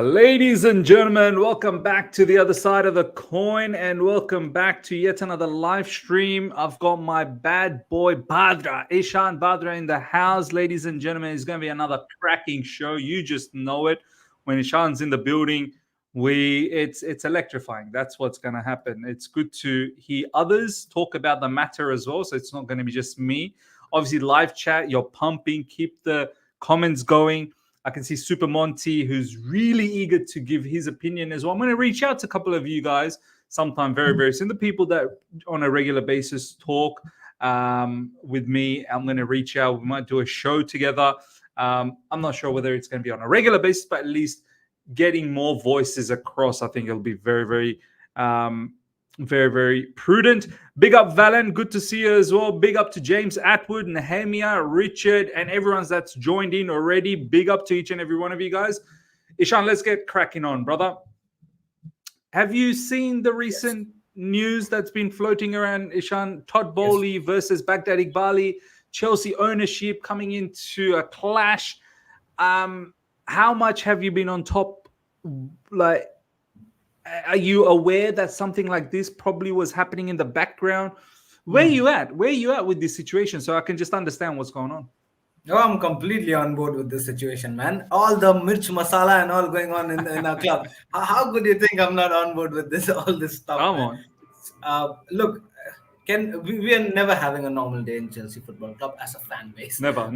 Ladies and gentlemen, welcome back to the other side of the coin and welcome back to yet another live stream. I've got my bad boy Badra, Ishan Badra in the house. Ladies and gentlemen, it's going to be another cracking show. You just know it. When Ishan's in the building, it's electrifying. That's what's going to happen. It's good to hear others talk about the matter as well. So it's not going to be just me. Obviously, live chat, you're pumping. Keep the comments going. I can see Super Monty, who's really eager to give his opinion as well. I'm going to reach out to a couple of you guys sometime very, very soon. The people that on a regular basis talk with me, I'm going to reach out. We might do a show together. I'm not sure whether it's going to be on a regular basis, but at least getting more voices across, I think it'll be very, very prudent. Big up Valen, good to see you as well. Big up to James Atwood, Nehemia, Richard, and everyone that's joined in already. Big up to each and every one of you guys. Ishan, let's get cracking on, brother. Have you seen the recent news that's been floating around, Ishan? Todd Boehly versus Baghdad Eghbali, Chelsea ownership coming into a clash. How much have you been on top? Like, are you aware that something like this probably was happening in the background? Where you at? Where you at with this situation? So I can just understand what's going on. No, I'm completely on board with this situation, man. All the mirch masala and all going on in our club. How could you think I'm not on board with this? All this stuff. Come on. Look, we are never having a normal day in Chelsea Football Club as a fan base. Never.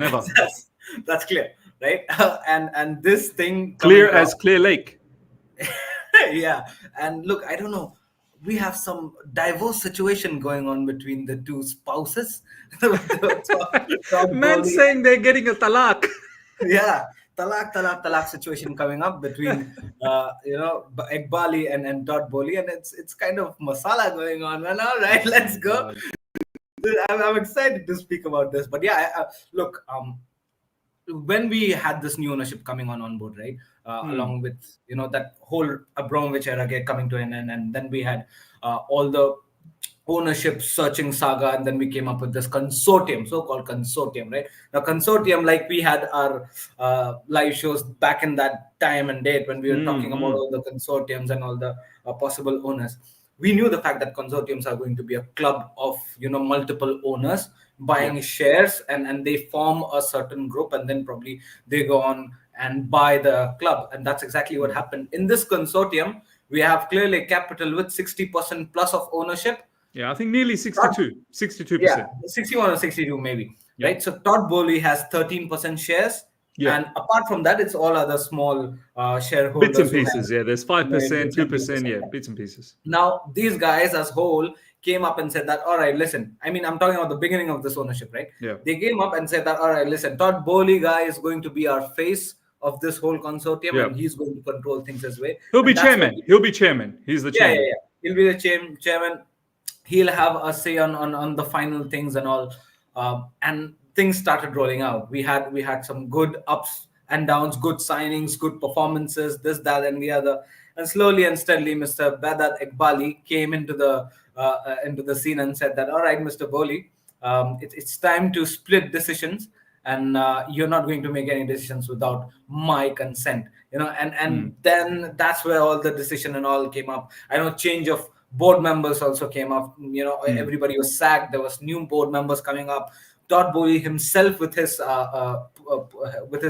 That's clear, right? and this thing clear as Clear Lake. Yeah, and look, I don't know. We have some diverse situation going on between the two spouses. Man saying they're getting a talak. Yeah, talak situation coming up between Egbali and Todd Boehly, and it's kind of masala going on. And all right, let's go. I'm excited to speak about this, but yeah, look, when we had this new ownership coming on board, right? Along with that whole Abramovich era coming to an end, and then we had all the ownership searching saga, and then we came up with this consortium, so-called consortium, right? Now, consortium, like we had our live shows back in that time and date when we were talking about all the consortiums and all the possible owners. We knew the fact that consortiums are going to be a club of multiple owners buying shares, and they form a certain group, and then probably they go on and buy the club. And that's exactly what happened. In this consortium, we have clearly capital with 60% plus of ownership. Yeah, I think nearly 62%. Yeah, 61 or 62 maybe. Yeah. Right. So Todd Boehly has 13% shares. Yeah. And apart from that, it's all other small shareholders. Bits and pieces. Yeah, there's 5%, 2%. Yeah, bits and pieces. Now, these guys as whole came up and said that, all right, listen, I mean, I'm talking about the beginning of this ownership, right? Yeah. They came up and said that, all right, listen, Todd Boehly guy is going to be our face of this whole consortium, and he's going to control things his way. He'll be chairman. He'll be chairman. He's the chairman. Yeah. He'll be the chairman. He'll have a say on the final things and all. And things started rolling out. We had some good ups and downs, good signings, good performances, this, that, and the other. And slowly and steadily, Mr. Baghdad Eghbali came into the scene and said that, all right, Mr. Boehly, it's time to split decisions, and you're not going to make any decisions without my consent. And then that's where all the decision and all came up. I know change of board members also came up. Everybody was sacked. There was new board members coming up. Todd Boehly himself, with his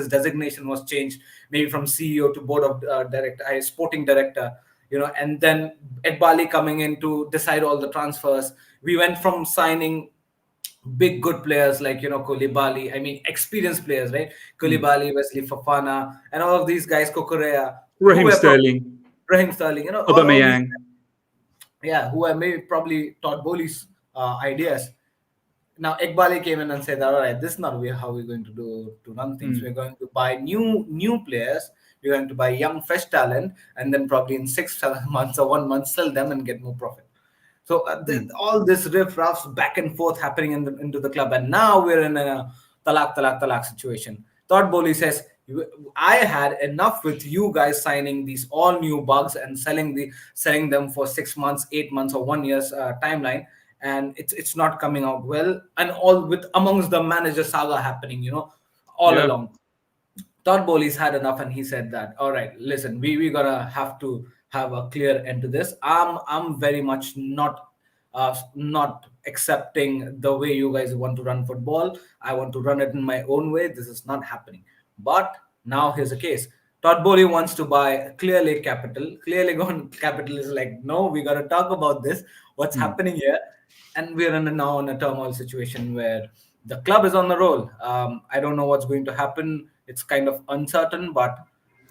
designation, was changed, maybe from CEO to board of director, sporting director. And then Egbhali coming in to decide all the transfers. We went from signing big good players like Koulibaly, I mean experienced players, right? Koulibaly, Wesley Fofana, and all of these guys, Kukurea, Raheem Sterling, Aubameyang. Who are maybe probably Todd Boehly's ideas. Now Egbhali came in and said, all right, this is not how we're going to run things. We're going to buy new players. We're going to buy young, fresh talent, and then probably in 6-7 months or 1 month, sell them and get more profit. So all this riff-raffs back and forth happening into the club. And now we're in a talak situation. Todd Boehly says, I had enough with you guys signing these all new bugs and selling them for 6 months, 8 months, or 1 year's timeline. And it's not coming out well. And all with amongst the manager saga happening, all along. Todd Bowley's had enough, and he said that, all right, listen, we gotta have to have a clear end to this. I'm very much not accepting the way you guys want to run football. I want to run it in my own way. This is not happening. But now here's the case. Todd Bowley wants to buy Clear Lake Capital. Clear Lake Capital is like, no, we got to talk about this. What's happening here? And we're now in a turmoil situation where the club is on the roll. I don't know what's going to happen. It's kind of uncertain, but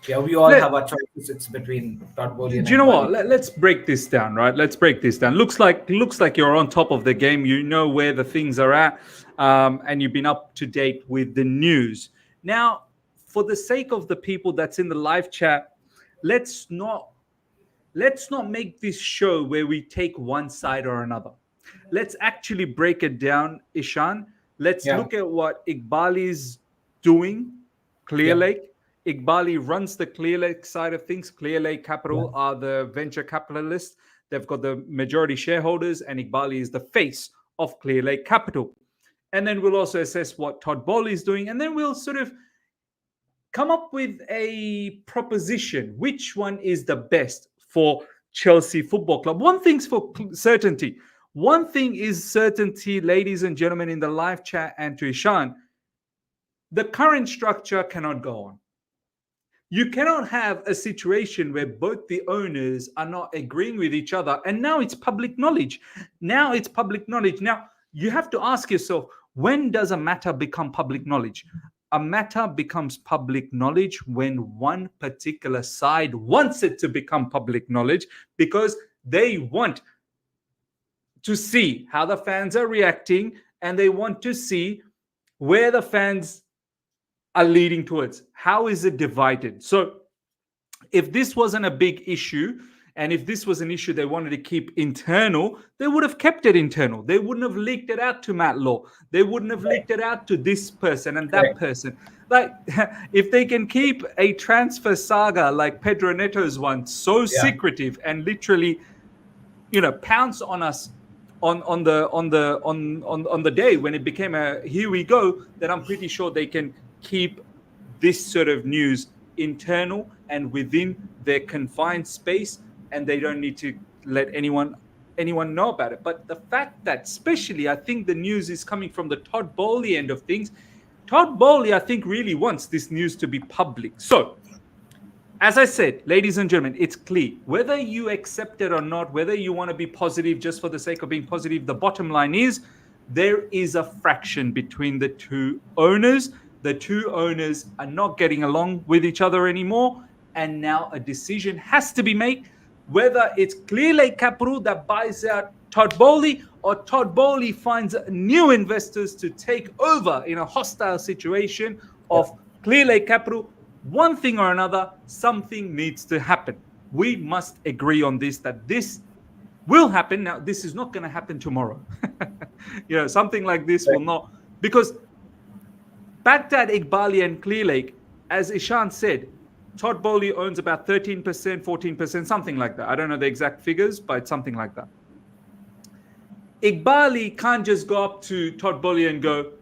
yeah, we all have our choices. It's between Todd Bowley and Do you know what? Egbhali. Let's break this down, right? Let's break this down. Looks like you're on top of the game. You know where the things are at, and you've been up to date with the news. Now, for the sake of the people that's in the live chat, let's not make this show where we take one side or another. Let's actually break it down, Ishan. Let's look at what Eghbali's doing, Clear Lake. Eghbali runs the Clear Lake side of things. Clear Lake Capital are the venture capitalists. They've got the majority shareholders, and Eghbali is the face of Clear Lake Capital. And then we'll also assess what Todd Boehly is doing, and then we'll sort of come up with a proposition. Which one is the best for Chelsea Football Club? One thing's for certainty. One thing is certainty, ladies and gentlemen, in the live chat and to Ishan. The current structure cannot go on. You cannot have a situation where both the owners are not agreeing with each other. And now it's public knowledge. Now you have to ask yourself, when does a matter become public knowledge? A matter becomes public knowledge when one particular side wants it to become public knowledge because they want to see how the fans are reacting and they want to see where the fans are leading towards. How is it divided? So if this wasn't a big issue, and if this was an issue they wanted to keep internal, they would have kept it internal. They wouldn't have leaked it out to Matt Law. They wouldn't have leaked it out to this person and that person. Like, if they can keep a transfer saga like Pedro Neto's one so secretive and literally, pounce on us on the day when it became a here we go, then I'm pretty sure they can keep this sort of news internal and within their confined space, and they don't need to let anyone know about it. But the fact that, especially, I think the news is coming from the Todd Boehly end of things. Todd Boehly, I think, really wants this news to be public. So, as I said, ladies and gentlemen, it's clear. Whether you accept it or not, whether you want to be positive just for the sake of being positive, the bottom line is there is a fraction between the two owners. The two owners are not getting along with each other anymore. And now a decision has to be made, whether it's Clear Lake Capital that buys out Todd Boehly or Todd Boehly finds new investors to take over in a hostile situation of Clear Lake Capital. One thing or another, something needs to happen. We must agree on this, that this will happen. Now, this is not going to happen tomorrow. Something like this will not, because Baghdad, Eghbali, and Clear Lake, as Ishan said, Todd Boehly owns about 13%, 14%, something like that. I don't know the exact figures, but it's something like that. Eghbali can't just go up to Todd Boehly and go,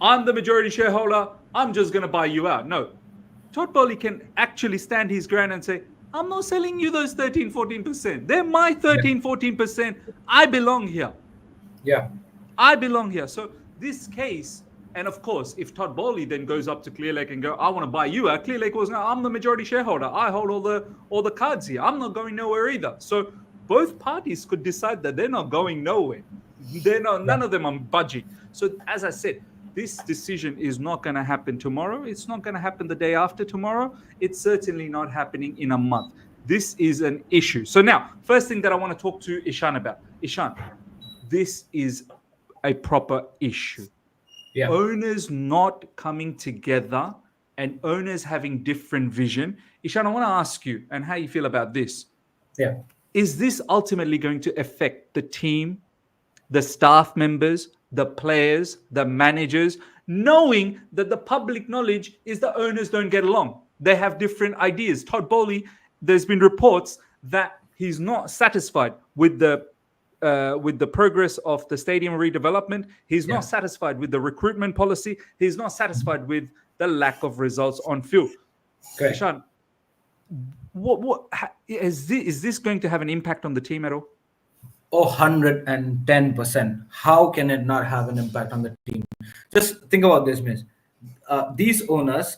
I'm the majority shareholder, I'm just going to buy you out. No. Todd Boehly can actually stand his ground and say, I'm not selling you those 13, 14%. They're my 13, 14%. I belong here. Yeah. I belong here. So this case, and of course, if Todd Boehly then goes up to Clear Lake and go, I want to buy you out, Clear Lake was, no, I'm the majority shareholder. I hold all the cards here. I'm not going nowhere either. So both parties could decide that they're not going nowhere. None of them are budging. So as I said, this decision is not going to happen tomorrow. It's not going to happen the day after tomorrow. It's certainly not happening in a month. This is an issue. So now, first thing that I want to talk to Ishan about. Ishan, this is a proper issue. Yeah. Owners not coming together and owners having different vision. Ishan, I want to ask you and how you feel about this. Yeah. Is this ultimately going to affect the team, the staff members, the players, the managers, knowing that the public knowledge is the owners don't get along? They have different ideas. Todd Boehly, there's been reports that he's not satisfied with the progress of the stadium redevelopment. He's not satisfied with the recruitment policy. He's not satisfied with the lack of results on field. Correct. Ishan, is this going to have an impact on the team at all? Oh, 110%. How can it not have an impact on the team? Just think about this, miss. These owners,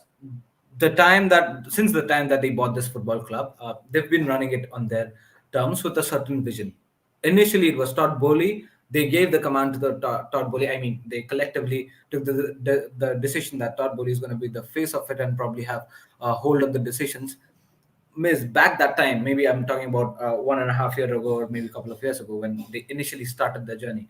since the time that they bought this football club, they've been running it on their terms with a certain vision. Initially, it was Todd Boehly. They gave the command to the Todd Boehly. I mean, they collectively took the decision that Todd Boehly is going to be the face of it and probably have hold of the decisions. Miss, back that time, maybe I'm talking about 1.5 years ago or maybe a couple of years ago when they initially started their journey,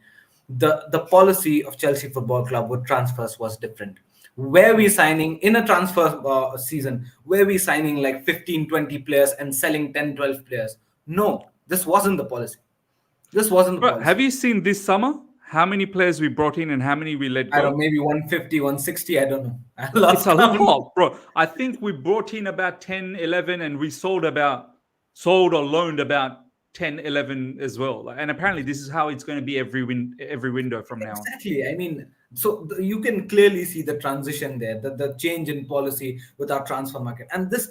the policy of Chelsea Football Club with transfers was different. Where we signing in a transfer season, where we signing like 15, 20 players and selling 10, 12 players? No, this wasn't the policy. This wasn't the Bro, policy. have you seen this summer how many players we brought in and how many we let I don't go? know, maybe 150, 160, I don't know. I lost It's a count. lot, bro. I think we brought in about 10, 11 and we sold or loaned about 10, 11 as well. And apparently this is how it's going to be every window from now on. Exactly. I mean, so you can clearly see the transition there, the change in policy with our transfer market, and this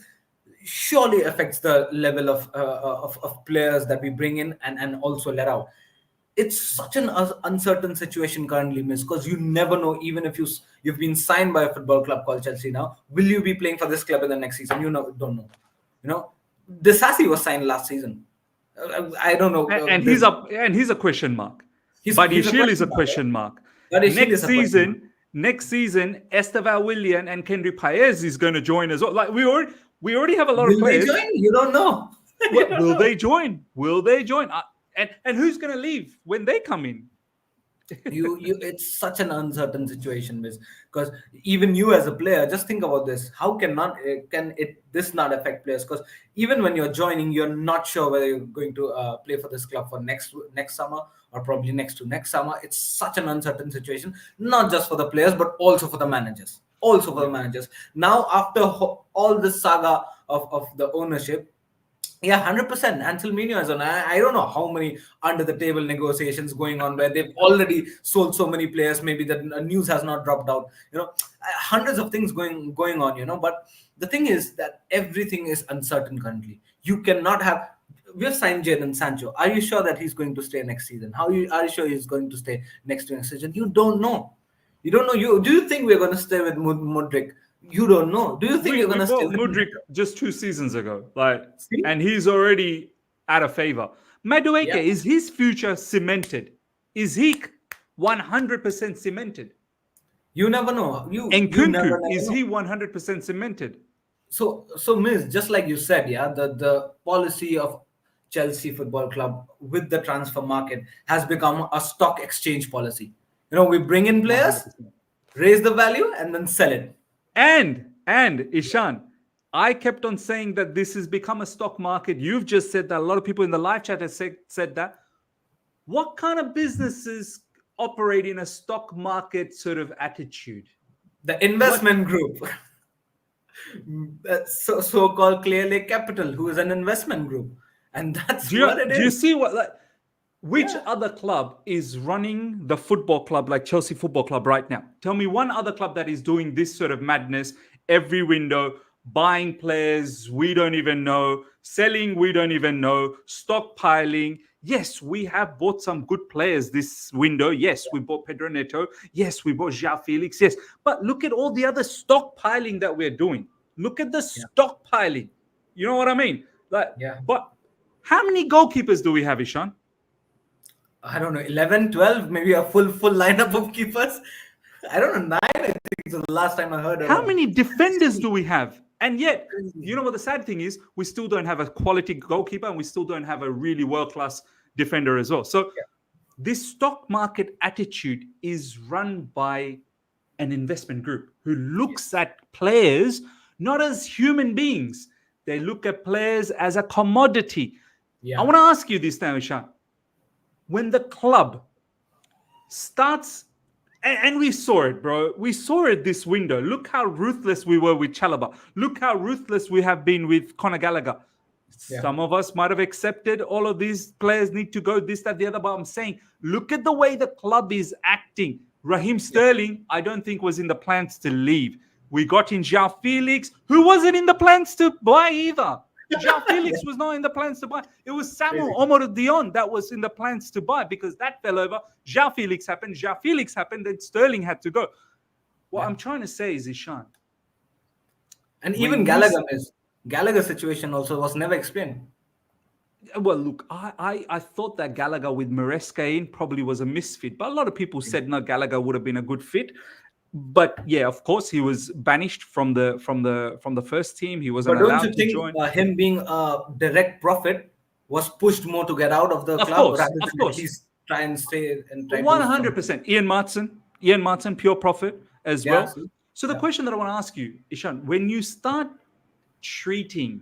surely affects the level of players that we bring in and also let out. It's such an uncertain situation currently, miss, because you never know. Even if you've been signed by a football club called Chelsea now, will you be playing for this club in the next season? Don't know. Disasi was signed last season. I don't know. And he's a question mark. Buddy Shield is a question mark. Next season, Estevan Willian and Kendrick Paez is going to join as well. Like we already have a lot of players. Will they join? You don't know. Will they join? Will they join? And who's going to leave when they come in? It's such an uncertain situation, miss, because even you as a player, just think about this. How this not affect players? Because even when you're joining, you're not sure whether you're going to play for this club for next summer or probably next summer. It's such an uncertain situation, not just for the players but also for the managers. Now, after all this saga of the ownership, yeah, 100%. Anselmino is on. I don't know how many under the table negotiations going on where they've already sold so many players. Maybe the news has not dropped out. Hundreds of things going on. But the thing is that everything is uncertain currently. You cannot have. We've signed Jadon Sancho. Are you sure that he's going to stay next season? Are you sure he's going to stay next season? You don't know. You don't know. Do you think we're going to stay with Mudryk? You don't know. Do you think you're going to stay with Mudryk just 2 seasons ago? And he's already out of favor. Madueke, is his future cemented? Is he 100% cemented? You never know. Is he 100% cemented? So Miss, just like you said, the policy of Chelsea Football Club with the transfer market has become a stock exchange policy. We bring in players, 100%. Raise the value, and then sell it. And Ishan, I kept on saying that this has become a stock market. You've just said that. A lot of people in the live chat have said that. What kind of businesses operate in a stock market sort of attitude? The investment group. So-called Clear Lake Capital, who is an investment group. And that's what it is. Do you see which other club is running the football club like Chelsea Football Club right now? Tell me one other club that is doing this sort of madness every window, buying players we don't even know, selling we don't even know, stockpiling. Yes, we have bought some good players this window. Yes, we bought Pedro Neto. Yes, we bought João Felix. Yes, but look at all the other stockpiling that we're doing. Look at the stockpiling. You know what I mean? But how many goalkeepers do we have, Ishan? I don't know, 11, 12, maybe a full lineup of keepers. I don't know, 9, I think so the last time I heard. How many defenders do we have? And yet, you know what the sad thing is? We still don't have a quality goalkeeper and we still don't have a really world-class defender as well. So this stock market attitude is run by an investment group who looks at players not as human beings. They look at players as a commodity. I want to ask you this now, Ishan. When the club starts, and we saw it, bro. We saw it this window. Look how ruthless we were with Chalobah. Look how ruthless we have been with Conor Gallagher. Some of us might have accepted all of these players need to go, this, that, the other. But I'm saying, look at the way the club is acting. Raheem Sterling, I don't think was in the plans to leave. We got in João Felix, who wasn't in the plans to buy either. João Felix was not in the plans to buy. It was Samuel Omar Dion that was in the plans to buy because that fell over. João Felix happened. João Felix happened. Then Sterling had to go. What I'm trying to say is, Ishan. And even Gallagher's situation also was never explained. Well, look, I thought that Gallagher with Maresca in probably was a misfit, but a lot of people said no, Gallagher would have been a good fit. But yeah, of course, he was banished from the first team. He wasn't allowed to join. Don't you think him being a direct profit was pushed more to get out of the club rather than at least try and stay and try 100%. Ian Martin, pure profit as well. So the question that I want to ask you, Ishan, when you start treating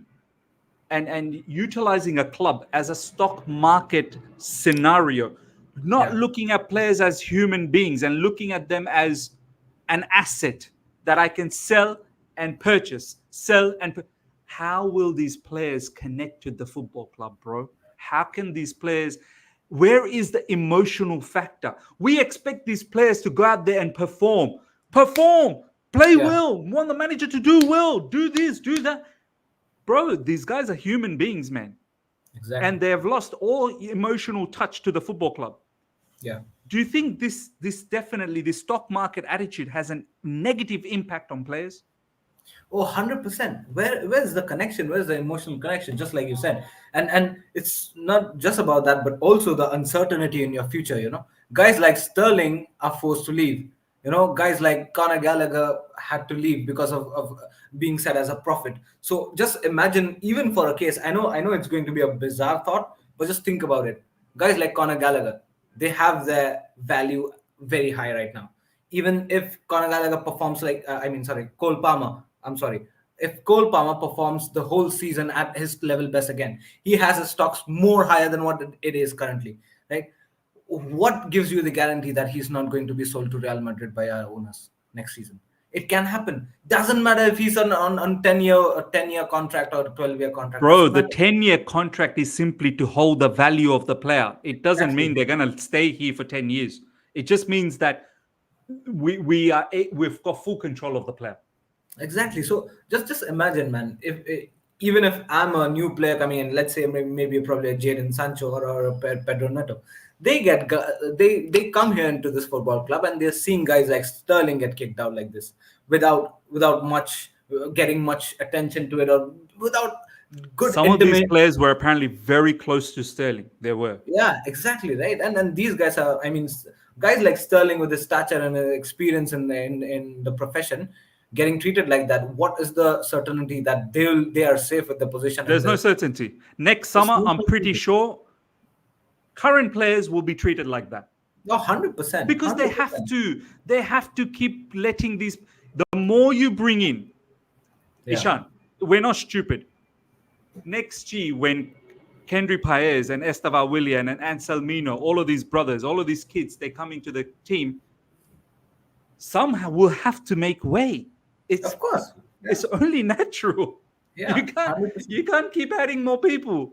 and utilizing a club as a stock market scenario, not looking at players as human beings and looking at them as an asset that I can sell and purchase, how will these players connect to the football club, bro? How can these players, where is the emotional factor? We expect these players to go out there and perform, play well, want the manager to do well, do this, do that. Bro, these guys are human beings, man. Exactly. And they have lost all emotional touch to the football club. Yeah. Do you think this stock market attitude has a negative impact on players? Oh, 100%. Where's the connection? Where's the emotional connection? Just like you said. And it's not just about that, but also the uncertainty in your future, you know. Guys like Sterling are forced to leave. You know, guys like Conor Gallagher had to leave because of being set as a profit. So just imagine, even for a case, I know it's going to be a bizarre thought, but just think about it. Guys like Conor Gallagher, they have their value very high right now. Even if Conor Gallagher performs Cole Palmer, if Cole Palmer performs the whole season at his level best again, he has his stocks more higher than what it is currently, right? What gives you the guarantee that he's not going to be sold to Real Madrid by our owners next season? It can happen. Doesn't matter if he's on 10-year contract or 12-year contract. Bro, the 10-year contract is simply to hold the value of the player. It doesn't mean they're going to stay here for 10 years. It just means that we've got full control of the player. Exactly. So just imagine, man, even if I'm a new player coming in, let's say maybe probably a Jadon Sancho or a Pedro Neto, they come here into this football club and they're seeing guys like Sterling get kicked out like this without much getting much attention to it or without good. Some of these players were apparently very close to Sterling. They were. Yeah, exactly, right. And these guys are, guys like Sterling with his stature and experience in the profession, getting treated like that. What is the certainty that they are safe with the position? There's no certainty. Next summer, I'm pretty sure current players will be treated like that. No, 100%. Because 100%. They have to keep letting these. The more you bring in, Ishan, we're not stupid. Next year, when Kendry Paez and Estevao Willian and Anselmino, all of these brothers, all of these kids, they come into the team, somehow will have to make way. Of course. It's only natural. Yeah, you can't keep adding more people.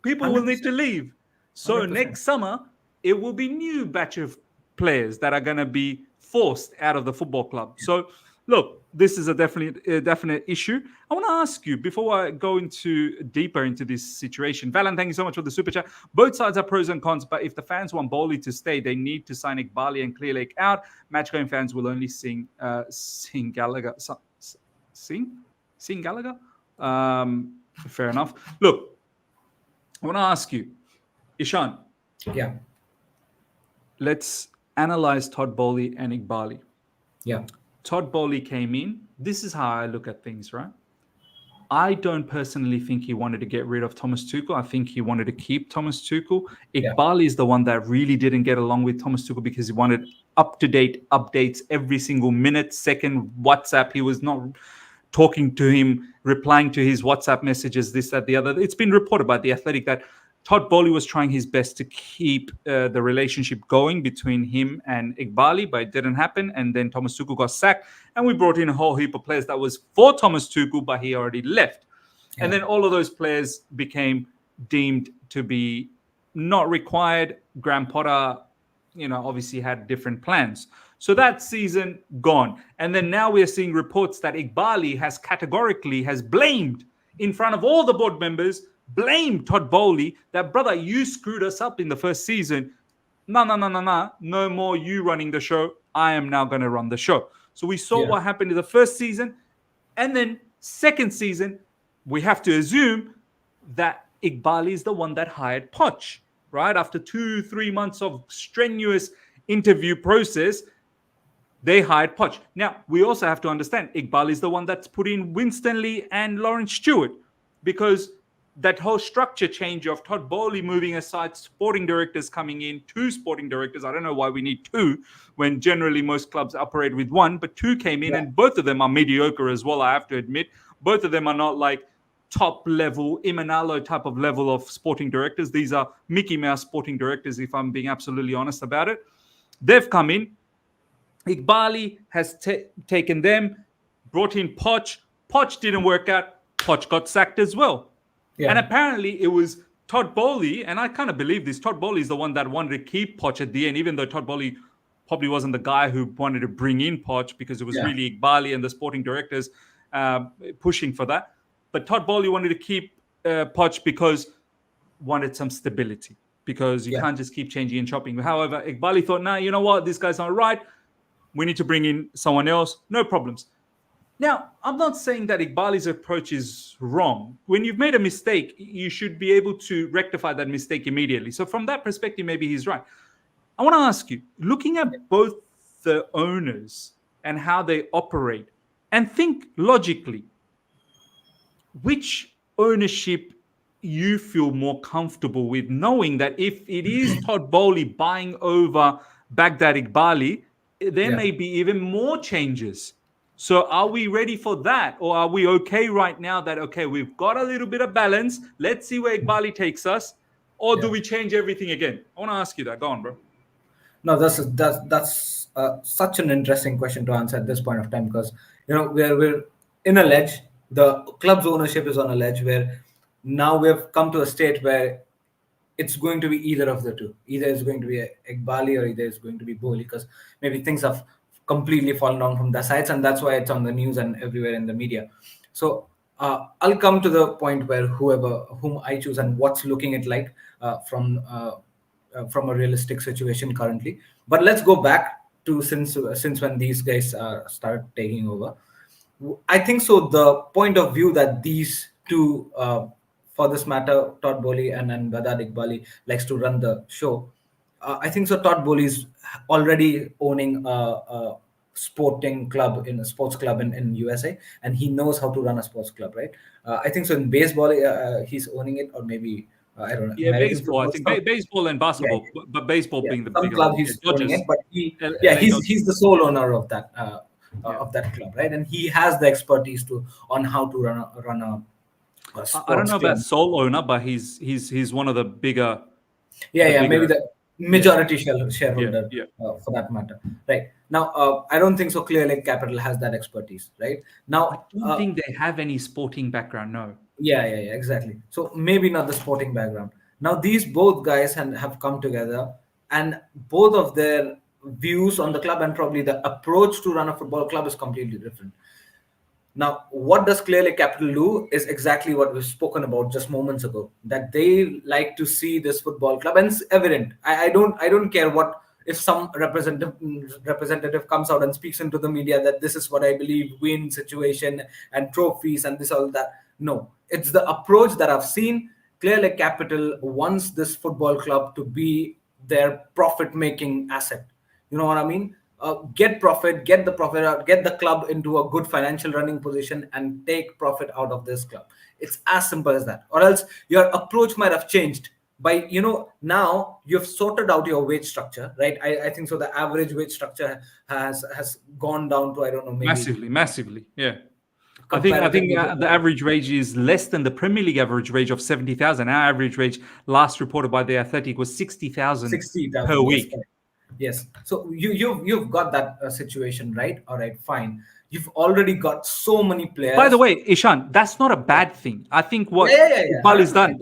People 100%. Will need to leave. So 100%. Next summer, it will be new batch of players that are going to be forced out of the football club. So, look, this is a definite issue. I want to ask you, before I go deeper into this situation, Valan, thank you so much for the super chat. Both sides have pros and cons, but if the fans want Boehly to stay, they need to sign Eghbali and Clearlake out. Matchgoing fans will only sing Gallagher. Sing Gallagher? Fair enough. Look, I want to ask you, Ishan. Yeah. Let's analyze Todd Boehly and Eghbali. Yeah. Todd Boehly came in. This is how I look at things, right? I don't personally think he wanted to get rid of Thomas Tuchel. I think he wanted to keep Thomas Tuchel. Eghbali is the one that really didn't get along with Thomas Tuchel because he wanted up-to-date updates every single minute, second, WhatsApp. He was not talking to him, replying to his WhatsApp messages, this, that, the other. It's been reported by The Athletic that Todd Boehly was trying his best to keep the relationship going between him and Egbhali, but it didn't happen. And then Thomas Tuchel got sacked, and we brought in a whole heap of players that was for Thomas Tuchel, but he already left. Yeah. And then all of those players became deemed to be not required. Graham Potter obviously had different plans. So that season gone. And then now we're seeing reports that Eghbali has blamed in front of all the board members, blamed Todd Boehly that, brother, you screwed us up in the first season. No more you running the show. I am now going to run the show. So we saw what happened in the first season. And then second season, we have to assume that Eghbali is the one that hired Poch, right? After 2-3 months of strenuous interview process, they hired Poch. Now, we also have to understand Eghbali is the one that's put in Winston Lee and Lawrence Stewart, because that whole structure change of Todd Boehly moving aside, sporting directors coming in, 2 sporting directors. I don't know why we need 2 when generally most clubs operate with 1, but 2 came in and both of them are mediocre as well, I have to admit. Both of them are not like top level, Imanalo type of level of sporting directors. These are Mickey Mouse sporting directors, if I'm being absolutely honest about it. They've come in. Eghbali has taken them, brought in Poch. Poch didn't work out. Poch got sacked as well. Yeah. And apparently it was Todd Boehly, and I kind of believe this. Todd Boehly is the one that wanted to keep Poch at the end, even though Todd Boehly probably wasn't the guy who wanted to bring in Poch, because it was really Eghbali and the sporting directors pushing for that. But Todd Boehly wanted to keep Poch because wanted some stability, because you can't just keep changing and chopping. However, Eghbali thought, nah, you know what? This guy's not right. We need to bring in someone else. No problems. Now, I'm not saying that Eghbali's approach is wrong. When you've made a mistake, you should be able to rectify that mistake immediately. So from that perspective, maybe he's right. I want to ask you, looking at both the owners and how they operate, and think logically, which ownership you feel more comfortable with, knowing that if it is Todd Boehly buying over Baghdad Eghbali, there may be even more changes. So are we ready for that? Or are we okay right now that, okay, we've got a little bit of balance. Let's see where Eghbali takes us. Or do we change everything again? I want to ask you that. Go on, bro. No, that's such an interesting question to answer at this point of time, because, we're in a ledge. The club's ownership is on a ledge where now we have come to a state where it's going to be either of the two. Either it's going to be Eghbali or either it's going to be Boehly, because maybe things have completely fallen down from their sides, and that's why it's on the news and everywhere in the media. So I'll come to the point where whom I choose and what's looking it like from a realistic situation currently. But let's go back to since when these guys started taking over. I think so. The point of view that these two, for this matter, Todd Boehly and Baghdad Eghbali likes to run the show. I think so. Todd Boehly is already owning a sporting club in a sports club in USA, and he knows how to run a sports club, right? I think so. In baseball, he's owning it, or maybe I don't know. Yeah, American baseball. I think baseball and basketball, but baseball being the bigger club he's owning it, but he's the sole owner of that. Of that club, right? And he has the expertise on how to run a sports I don't know team. about sole owner, but he's one of the bigger. Maybe the majority shareholder for that matter, right? Now, I don't think so. Clear Lake Capital has that expertise, right? Now, I don't think they have any sporting background. No. Yeah, exactly. So maybe not the sporting background. Now, these both guys have come together, and both of their views on the club and probably the approach to run a football club is completely different. Now, what does Clear Lake Capital do is exactly what we've spoken about just moments ago, that they like to see this football club, and it's evident. I don't care what if some representative comes out and speaks into the media that this is what I believe, win situation and trophies and this all that. No, it's the approach that I've seen. Clear Lake Capital wants this football club to be their profit-making asset. You know what I mean? Get the profit out, get the club into a good financial running position, and take profit out of this club. It's as simple as that. Or else your approach might have changed by, now you've sorted out your wage structure, right? I think so. The average wage structure has gone down to, I don't know, maybe massively, yeah. I think the average wage is less than the Premier League average wage of 70,000. Our average wage, last reported by the Athletic, was 60,000 per week. Yes. So you've got that situation, right? All right, fine. You've already got so many players. By the way, Ishan, that's not a bad thing. I think what Eghbali's done,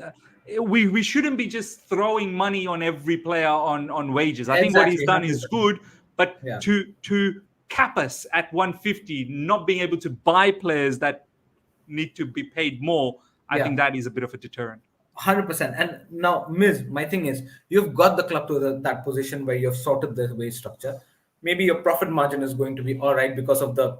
we shouldn't be just throwing money on every player on wages. I think what he's Exactly, done is 100%. good, but Yeah. to cap us at 150, not being able to buy players that need to be paid more, I Yeah. think that is a bit of a deterrent. 100%. And now, Miz, my thing is, you've got the club to that position where you've sorted the wage structure. Maybe your profit margin is going to be all right because of the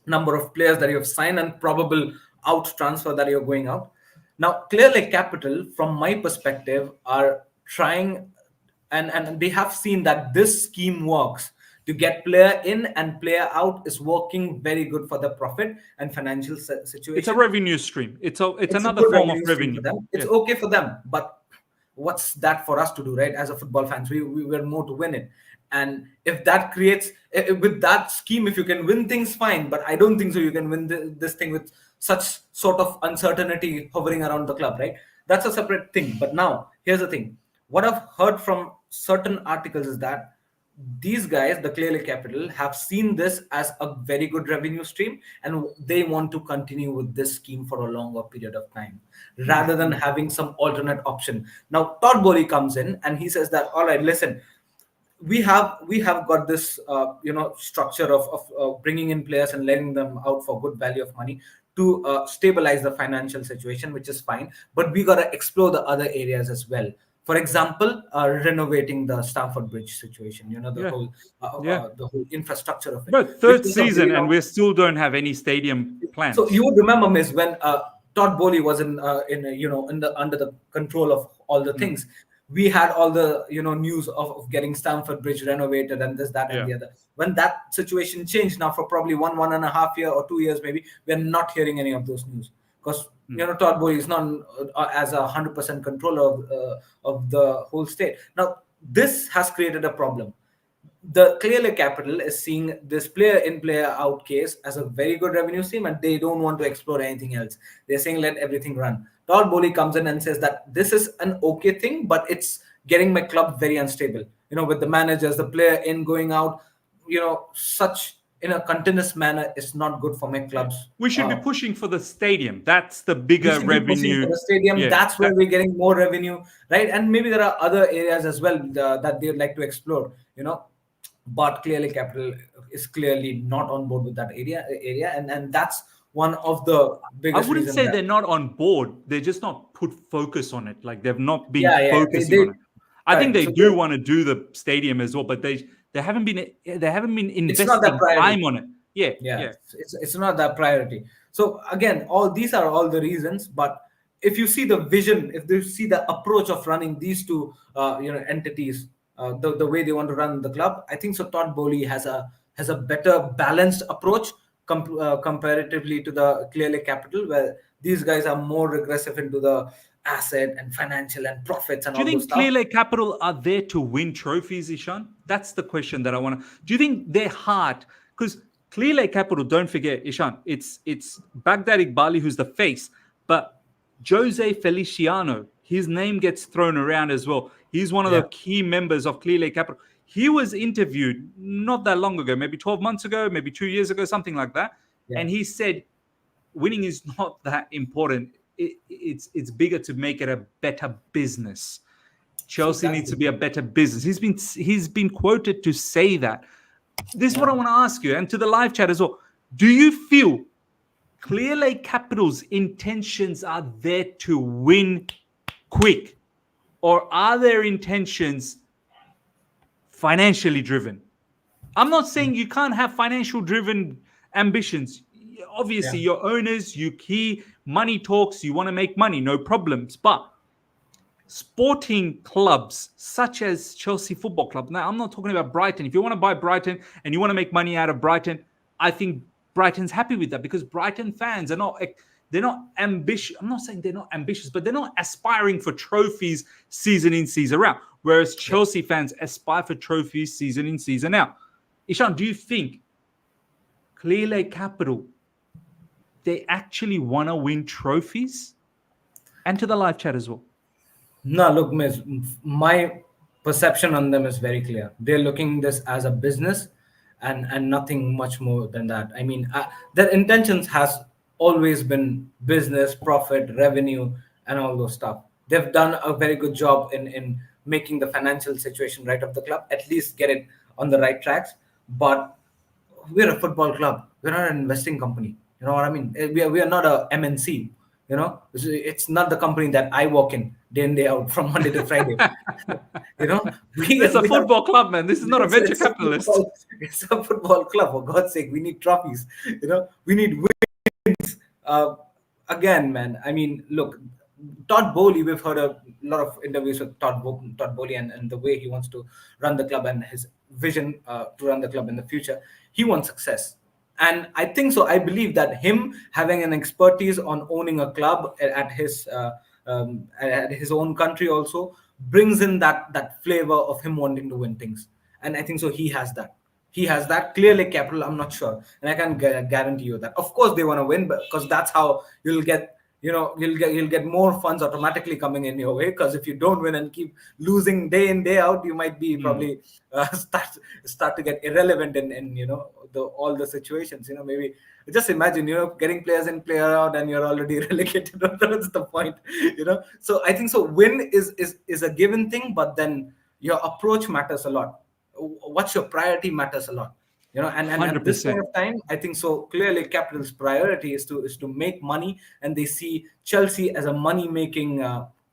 number of players that you have signed and probable out transfer that you're going out. Now, clearly, Capital, from my perspective, are trying, and they have seen that this scheme works. To get player in and player out is working very good for the profit and financial It's a situation. revenue stream. It's It's a another good form of revenue stream for revenue. them. It's Yeah. okay for them, but what's that for us to do, right? As a football fans, we were more to win it. And if that creates with that scheme, if you can win things, fine. But I don't think so. You can win this thing with such sort of uncertainty hovering around the club, right? That's a separate thing. But now here's the thing: what I've heard from certain articles is that these guys, the Clearly Capital, have seen this as a very good revenue stream and they want to continue with this scheme for a longer period of time rather than having some alternate option. Now, Todd Boehly comes in and he says that, all right, listen, we have got this structure of bringing in players and letting them out for good value of money to stabilize the financial situation, which is fine, but we got to explore the other areas as well. For example, renovating the Stamford Bridge situation, the Yeah. whole Yeah. the whole infrastructure of it, But which third is a season very and long. we still don't have any stadium So plans. you would remember, Miss, when Todd Boehly was in the under the control of all the things. We had all the news of getting Stamford Bridge renovated and this, that, and Yeah. the other. When that situation changed, now for probably 1.5 year or 2 years, maybe we're not hearing any of those news because Todd Boehly is not as 100% controller of the whole state. Now this has created a problem. The Clearly Capital is seeing this player in player out case as a very good revenue stream and they don't want to explore anything else. They're saying let everything run. Todd Boehly comes in and says that this is an okay thing, but it's getting my club very unstable. With the managers, the player in going out, such in a continuous manner is not good for my Yeah. clubs. We should be pushing for the stadium. That's the We bigger should be pushing for revenue. the stadium. Yeah. That's where we're getting more revenue, right? And maybe there are other areas as well that they'd like to explore. But Clearly Capital is clearly not on board with that area, and that's one of the I biggest wouldn't reasons say that. they're not on board. They're just not put focus on it. Like they've not been Yeah, focusing on it. I think correct. they So do want to do the stadium as well, but they haven't been it's not that investing priority. time on it. Yeah, Yeah, yeah. it's not that priority. So again, all these are all the reasons, but if you see the vision, if you see the approach of running these two entities, the way they want to run the club, I think so Todd Boehly has a better balanced approach comparatively to the Clearly Capital, where these guys are more regressive into the asset and financial and profits and Do you all those think stuff. Clear Lake Capital are there to win trophies, Ishan? That's the question that I want to. Do you think their heart? Because Clear Lake Capital, don't forget, Ishan, it's Baghdad Eghbali who's the face, but Jose Feliciano, his name gets thrown around as well. He's one of Yeah, the key members of Clear Lake Capital. He was interviewed not that long ago, maybe 12 months ago, maybe 2 years ago, something like that. yeah, And he said winning is not that important. It's bigger to make it a better business. see, Chelsea that's needs the to be a thing. better business. He's been quoted to say that. This is what Yeah. I want to ask you, and to the live chat as well. Do you feel Clear Lake Capital's intentions are there to win quick, or are their intentions financially driven? I'm not saying you can't have financial driven ambitions. Yeah. Obviously, your owners, you key money talks, you want to make money, no problems. But sporting clubs such as Chelsea Football Club. Now, I'm not talking about Brighton. If you want to buy Brighton and you want to make money out of Brighton, I think Brighton's happy with that because Brighton fans are not. They're not ambitious. I'm not saying they're not ambitious, but they're not aspiring for trophies season in, season out. Whereas Chelsea fans aspire for trophies season in, season out. Ishan, do you think Clear Lake Capital, they actually want to win trophies? And to the live chat as well. No, look, Miss, my perception on them is very clear. They're looking this as a business, and nothing much more than that. I mean, their intentions has always been business, profit, revenue, and all those stuff. they've done a very good job in making the financial situation right of the club, at least get it on the right tracks. But we're a football club. We're not an investing company. You know what I mean? We are not a MNC. You know, it's not the company that I walk in day out from Monday to Friday. You know, It's a we are football club, man. This is not a venture capitalist. it's a football club. For God's sake, we need trophies. You know, we need uh, again, man. I mean, look, Todd Boehly. We've heard a lot of interviews with Todd Boehly, and the way he wants to run the club and his vision to run the club in the future. He wants success, and I think so. I believe that him having an expertise on owning a club at his own country also brings in that flavor of him wanting to win things, and I think so. He has that clearly capital. I'm not sure, and I can guarantee you that. Of course, they want to win, because that's how you'll get. You'll get more funds automatically coming in your way. Because if you don't win and keep losing day in day out, you might be probably start to get irrelevant in all the situations. Maybe just imagine getting players in, player out, and you're already relegated. That's the point. So I think so. Win is a given thing, but then your approach matters a lot. What's your priority matters a lot. And at this point 100%. of time, I think so clearly capital's priority is to make money, and they see Chelsea as a money making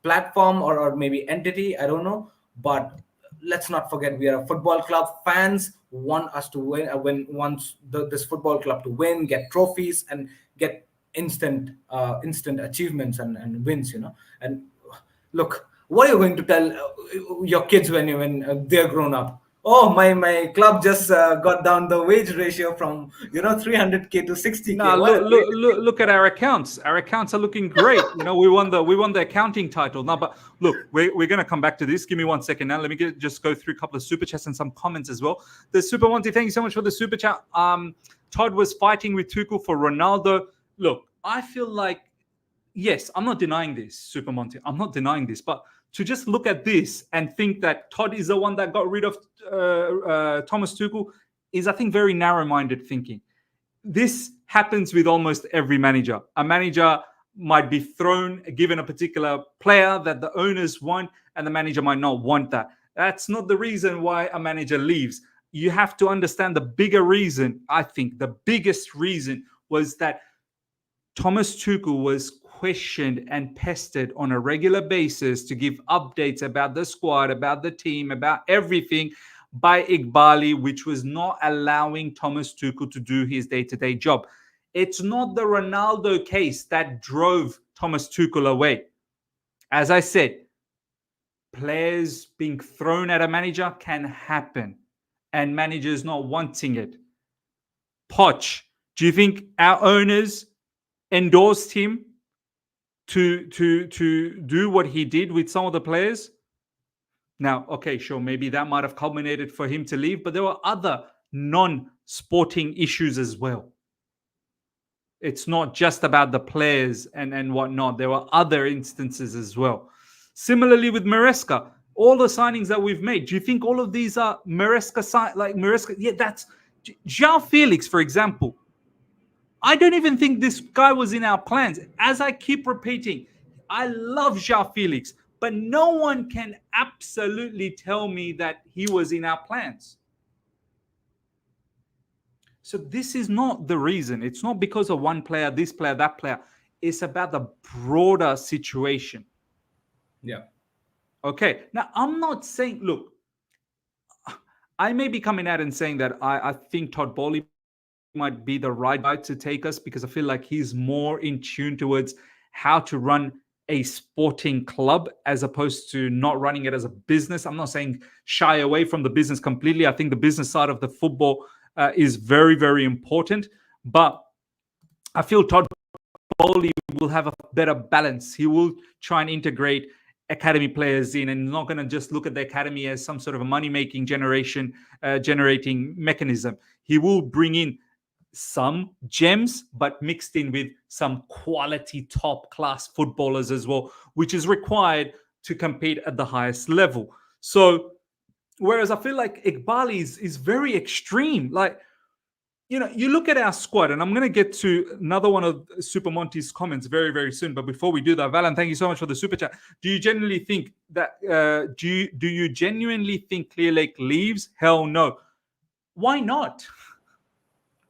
platform, or maybe entity. I don't know, but let's not forget, we are a football club. Fans want us to wants this football club to win, get trophies, and get instant achievements and wins. And look, what are you going to tell your kids when they're grown up? Oh, my club just got down the wage ratio from 300K to 60K. Now look at our accounts. Our accounts are looking great. We won the accounting title. Now, but look, we're going to come back to this. Give me 1 second now. Let me just go through a couple of super chats and some comments as well. The Super Monty, thank you so much for the super chat. Todd was fighting with Tuchel for Ronaldo. Look, I feel like, yes, I'm not denying this, Super Monty. I'm not denying this, but to just look at this and think that Todd is the one that got rid of Thomas Tuchel is, I think, very narrow-minded thinking. This happens with almost every manager. A manager might be given a particular player that the owners want, and the manager might not want that. That's not the reason why a manager leaves. You have to understand the bigger reason. I think the biggest reason was that Thomas Tuchel was questioned and pestered on a regular basis to give updates about the squad, about the team, about everything by Eghbali, which was not allowing Thomas Tuchel to do his day-to-day job. It's not the Ronaldo case that drove Thomas Tuchel away. As I said, players being thrown at a manager can happen, and managers not wanting it. Poch, do you think our owners endorsed him to do what he did with some of the players? Now, okay, sure, maybe that might have culminated for him to leave, but there were other non-sporting issues as well. It's not just about the players and whatnot. There were other instances as well. Similarly with Maresca, all the signings that we've made, do you think all of these are Maresca? Yeah, that's João Felix, for example. I don't even think this guy was in our plans. As I keep repeating, I love João Felix, but no one can absolutely tell me that he was in our plans. So this is not the reason. It's not because of one player, this player, that player. It's about the broader situation. Yeah. Okay. Now, I'm not saying, look, I may be coming out and saying that I think Todd Boehly might be the right guy to take us, because I feel like he's more in tune towards how to run a sporting club as opposed to not running it as a business. I'm not saying shy away from the business completely. I think the business side of the football is very, very important. But I feel Todd Boehly will have a better balance. He will try and integrate academy players in, and not going to just look at the academy as some sort of a money-making generating mechanism. He will bring in some gems, but mixed in with some quality top-class footballers as well, which is required to compete at the highest level. So, whereas I feel like Egbhali is very extreme. Like, you look at our squad, and I'm going to get to another one of Super Monty's comments very, very soon. But before we do that, Valan, thank you so much for the super chat. Do you genuinely think that? Do you genuinely think Clear Lake leaves? Hell no. Why not?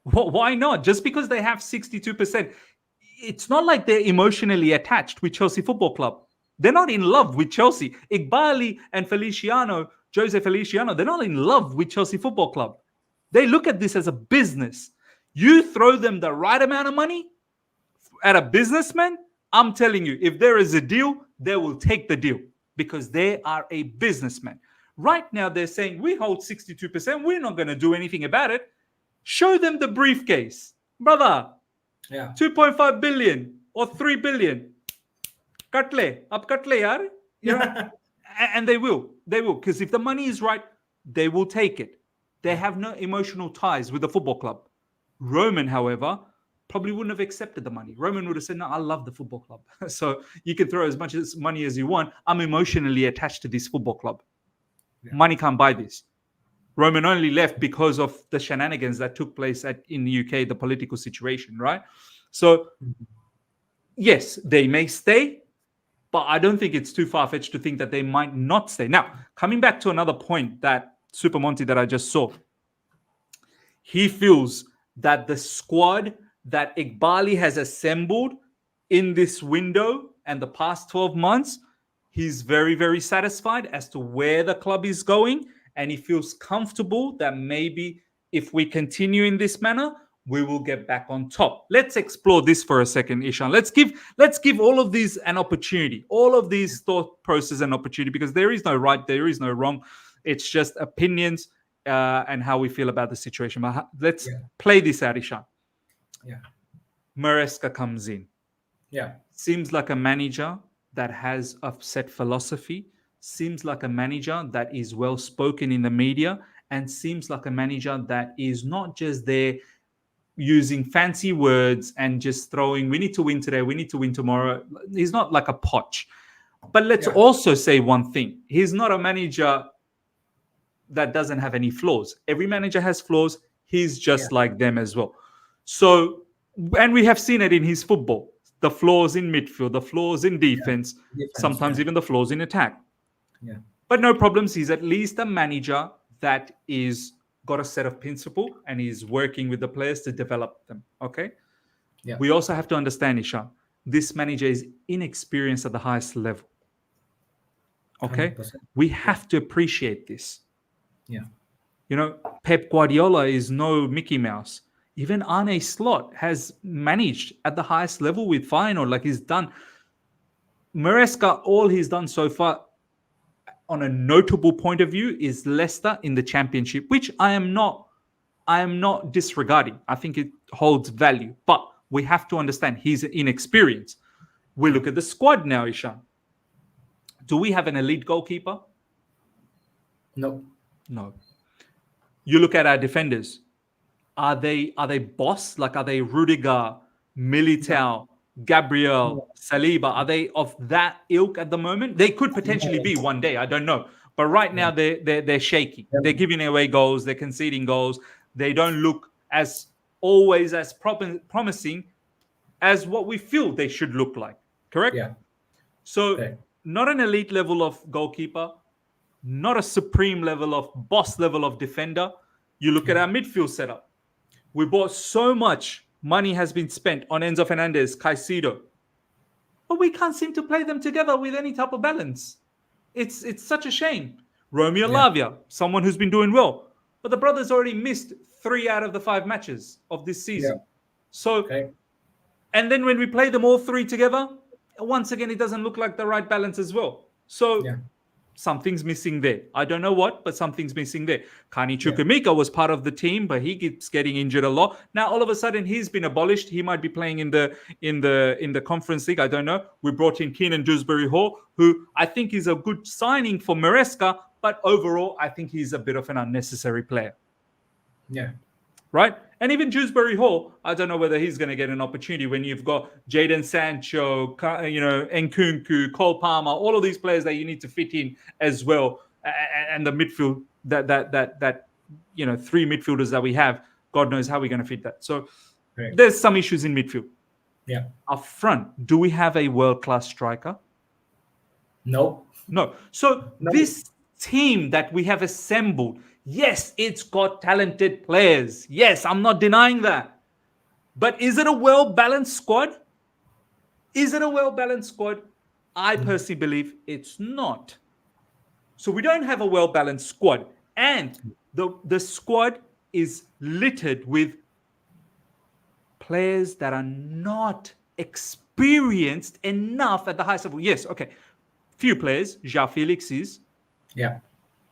Why not? Just because they have 62%, it's not like they're emotionally attached with Chelsea Football Club. They're not in love with Chelsea. Eghbali and Jose Feliciano, they're not in love with Chelsea Football Club. They look at this as a business. You throw them the right amount of money at a businessman, I'm telling you, if there is a deal, they will take the deal because they are a businessman. Right now, they're saying, we hold 62%. We're not going to do anything about it. Show them the briefcase. Brother, 2.5 billion or 3 billion. Katle, up katle, yaar. You know? And they will. They will. Because if the money is right, they will take it. They have no emotional ties with the football club. Roman, however, probably wouldn't have accepted the money. Roman would have said, no, I love the football club. So you can throw as much money as you want. I'm emotionally attached to this football club. Yeah. Money can't buy this. Roman only left because of the shenanigans that took place in the UK, the political situation, right? So, yes, they may stay, but I don't think it's too far-fetched to think that they might not stay. Now, coming back to another point that Super Monty that I just saw, he feels that the squad that Egbhali has assembled in this window and the past 12 months, he's very, very satisfied as to where the club is going. And he feels comfortable that maybe if we continue in this manner, we will get back on top. Let's explore this for a second, Ishan. Let's give all of these an opportunity, all of these thought process an opportunity, because there is no right, there is no wrong. It's just opinions and how we feel about the situation. But let's play this out, Ishan. Yeah. Maresca comes in. Yeah. Seems like a manager that has a set philosophy. Seems like a manager that is well spoken in the media, and seems like a manager that is not just there using fancy words and just throwing, we need to win today, we need to win tomorrow. He's not like a Poch. But let's also say one thing. He's not a manager that doesn't have any flaws. Every manager has flaws. He's just like them as well. So, and we have seen it in his football. The flaws in midfield, the flaws in defense, sometimes even the flaws in attack. Yeah. But no problems. He's at least a manager that is got a set of principle and he's working with the players to develop them. Okay. Yeah. We also have to understand, Ishan, this manager is inexperienced at the highest level. Okay. 100%. We have to appreciate this. Yeah. You know, Pep Guardiola is no Mickey Mouse. Even Arne Slot has managed at the highest level with Feyenoord, like he's done. Maresca, all he's done so far, on a notable point of view, is Leicester in the Championship, which I am not disregarding. I think it holds value, but we have to understand he's inexperienced. We look at the squad now, Ishan. Do we have an elite goalkeeper? No. You look at our defenders. Are they boss? Like, are they Rudiger, Militao, Gabriel, Saliba? Are they of that ilk at the moment? They could potentially be one day. I don't know. But right now they're shaky. They're giving away goals. They're conceding goals. They don't look as always as promising as what we feel they should look like. Correct? Yeah. So not an elite level of goalkeeper, not a supreme level of boss level of defender. You look at our midfield setup. We bought so much money has been spent on Enzo Fernandez, Caicedo, but we can't seem to play them together with any type of balance. It's such a shame. Romeo Lavia, someone who's been doing well, but the brother's already missed 3 out of the 5 matches of this season. Yeah. So, and then when we play them all 3 together, once again, it doesn't look like the right balance as well. So something's missing there. I don't know what, but something's missing there. Kani Chukwuemeka was part of the team, but he keeps getting injured a lot. Now, all of a sudden, he's been abolished. He might be playing in the Conference League. I don't know. We brought in Keenan Dewsbury Hall, who I think is a good signing for Maresca, but overall, I think he's a bit of an unnecessary player. Yeah. Right? And even Dewsbury Hall, I don't know whether he's going to get an opportunity when you've got Jadon Sancho, Nkunku, Cole Palmer, all of these players that you need to fit in as well. And the midfield, that 3 midfielders that we have God knows how we're going to fit that. So Right. there's some issues in midfield. Yeah. Up front, do we have a world-class striker? No. No. So No. this team that we have assembled, yes, it's got talented players. Yes, I'm not denying that. But is it a well-balanced squad? Is it a well-balanced squad? I personally believe it's not. So we don't have a well-balanced squad. And the squad is littered with players that are not experienced enough at the highest level. Yes, okay. Few players, João Felix is. Yeah.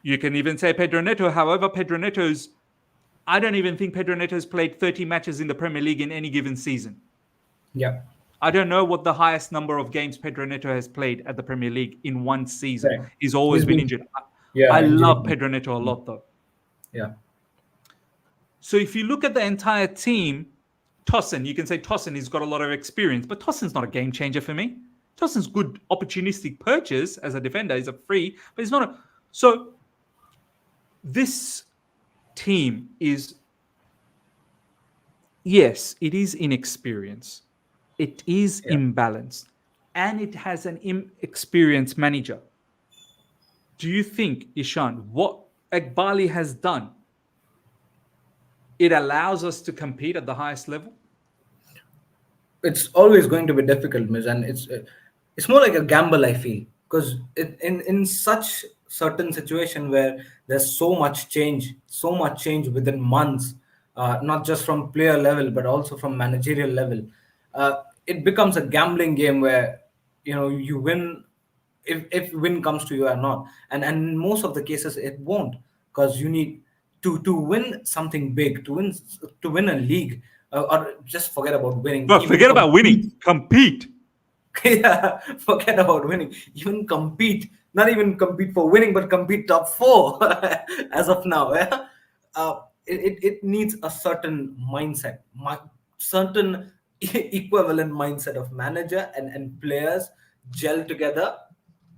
You can even say Pedro Neto. However, I don't even think Pedro Neto's played 30 matches in the Premier League in any given season. Yeah. I don't know what the highest number of games Pedro Neto has played at the Premier League in one season. Right. He's always He's been been- injured. Yeah. I injury. love Pedro Neto a lot, though. Yeah. So if you look at the entire team, Tosin, you can say Tosin has got a lot of experience, but Tosin's not a game changer for me. Tosin's good opportunistic purchase as a defender. He's a free, but he's not a... So this team is... Yes, it is inexperienced. It is imbalanced. And it has an inexperienced manager. Do you think, Ishan, what Eghbali has done, it allows us to compete at the highest level? It's always going to be difficult, Miss, and it's more like a gamble, I feel, because in such certain situation where there's so much change within months, not just from player level but also from managerial level, it becomes a gambling game where you win if win comes to you or not, and in most of the cases it won't, because you need to win something big, to win a league, or just forget about winning. No, even forget about compete. winning. Compete. Yeah, forget about winning. Even compete, not even compete for winning, but compete top four as of now. Yeah? It needs a certain mindset, certain equivalent mindset of manager and players gel together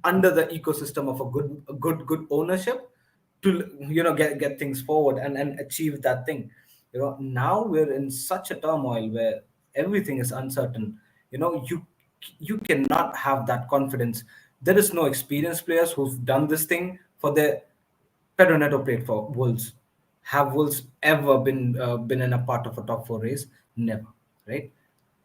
under the ecosystem of a good ownership to get things forward and achieve that thing. Now we're in such a turmoil where everything is uncertain. You cannot have that confidence. There is no experienced players who've done this thing for their... Pedro Neto played for Wolves. Have Wolves ever been in a part of a top four race? Never, right?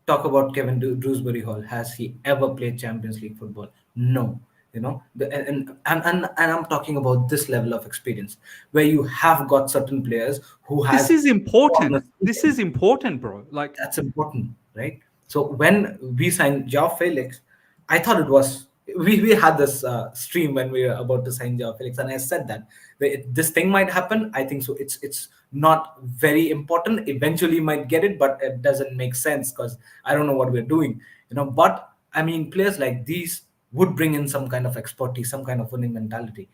Talk about Kevin Dewsbury Hall. Has he ever played Champions League football? No. And I'm talking about this level of experience where you have got certain players who has... This is important. This is important, bro. Like, that's important, right? So when we signed João Felix, I thought it was... We had this stream when we were about to sign João Felix, and I said that this thing might happen. I think so. It's not very important. Eventually, might get it, but it doesn't make sense because I don't know what we're doing. But I mean, players like these would bring in some kind of expertise, some kind of winning mentality.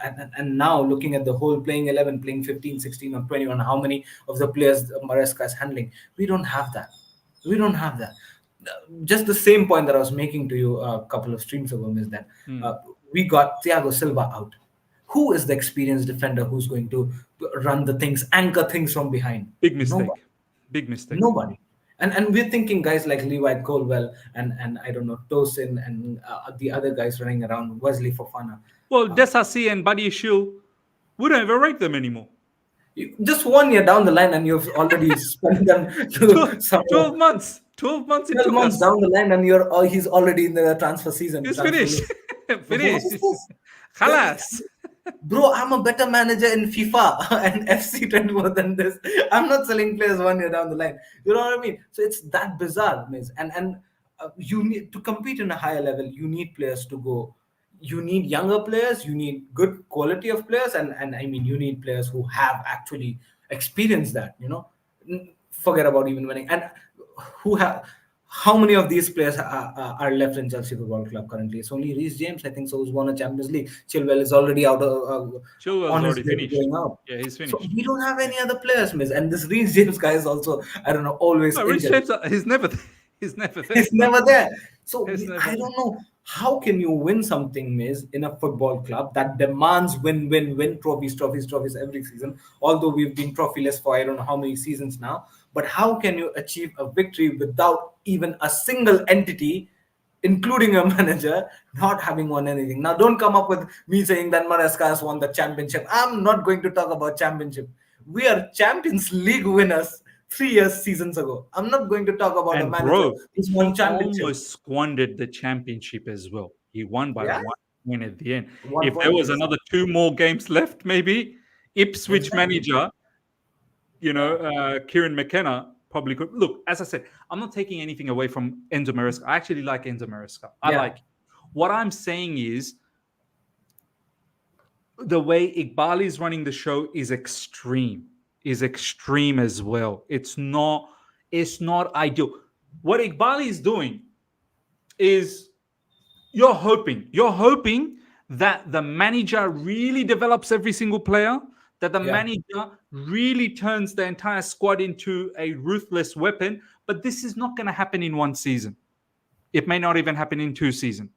And now looking at the whole playing 11, playing 15, 16 or 21, how many of the players Maresca is handling, we don't have that. Just the same point that I was making to you a couple of streams ago is that we got Thiago Silva out. Who is the experienced defender who's going to run the things, anchor things from behind? big mistake. Nobody. Big mistake. Nobody. And we're thinking guys like Levi Colwell and I don't know, Tosin and the other guys running around, Wesley Fofana. Well, Desasi and Buddy Shield, we don't even rate them anymore. Just 1 year down the line and you've already spent them to 12 months. 12 months. 12 months down the line and he's already in the transfer season. It's Transfer finished. league. Finished. What is this? Khalas. Bro, I'm a better manager in FIFA and FC24 than this. I'm not selling players 1 year down the line. You know what I mean? So it's that bizarre, Miz. And you need to compete in a higher level. You need players to go. You need younger players. You need good quality of players, and I mean, you need players who have actually experienced that. Forget about even winning. And who have... How many of these players are left in Chelsea Football Club currently? It's only Reece James, I think, so who's won a Champions League. Chilwell is already out of... Chilwell's on his already way finished. going out. Yeah, he's finished. So we don't have any other players, Miss. And this Reece James guy is also, I don't know, always No, Reece injured. James, he's never there. He's never there. So He's never I don't know how can you win something, Miz, in a football club that demands win, win, win, trophies every season? Although we've been trophyless for I don't know how many seasons now, but how can you achieve a victory without even a single entity, including your manager, not having won anything? Now, don't come up with me saying that Maresca has won the championship. I'm not going to talk about championship. We are Champions League winners 3 years seasons ago. I'm not going to talk about a And manager bro, who's won he championship. almost squandered the championship as well. He won by Yeah, 1 point at the end. one If there point. was another 2 more games left, maybe Ipswich Exactly. manager, Yeah. Kieran McKenna probably could. Look, as I said, I'm not taking anything away from Enzo Maresca. I actually like Enzo Maresca. I Yeah. like. What I'm saying is the way Eghbali is running the show is extreme. Is extreme as well. It's not. It's not ideal. What Eghbali is doing is you're hoping that the manager really develops every single player, that the Yeah. manager really turns the entire squad into a ruthless weapon. But this is not going to happen in 1 season. It may not even happen in 2 seasons.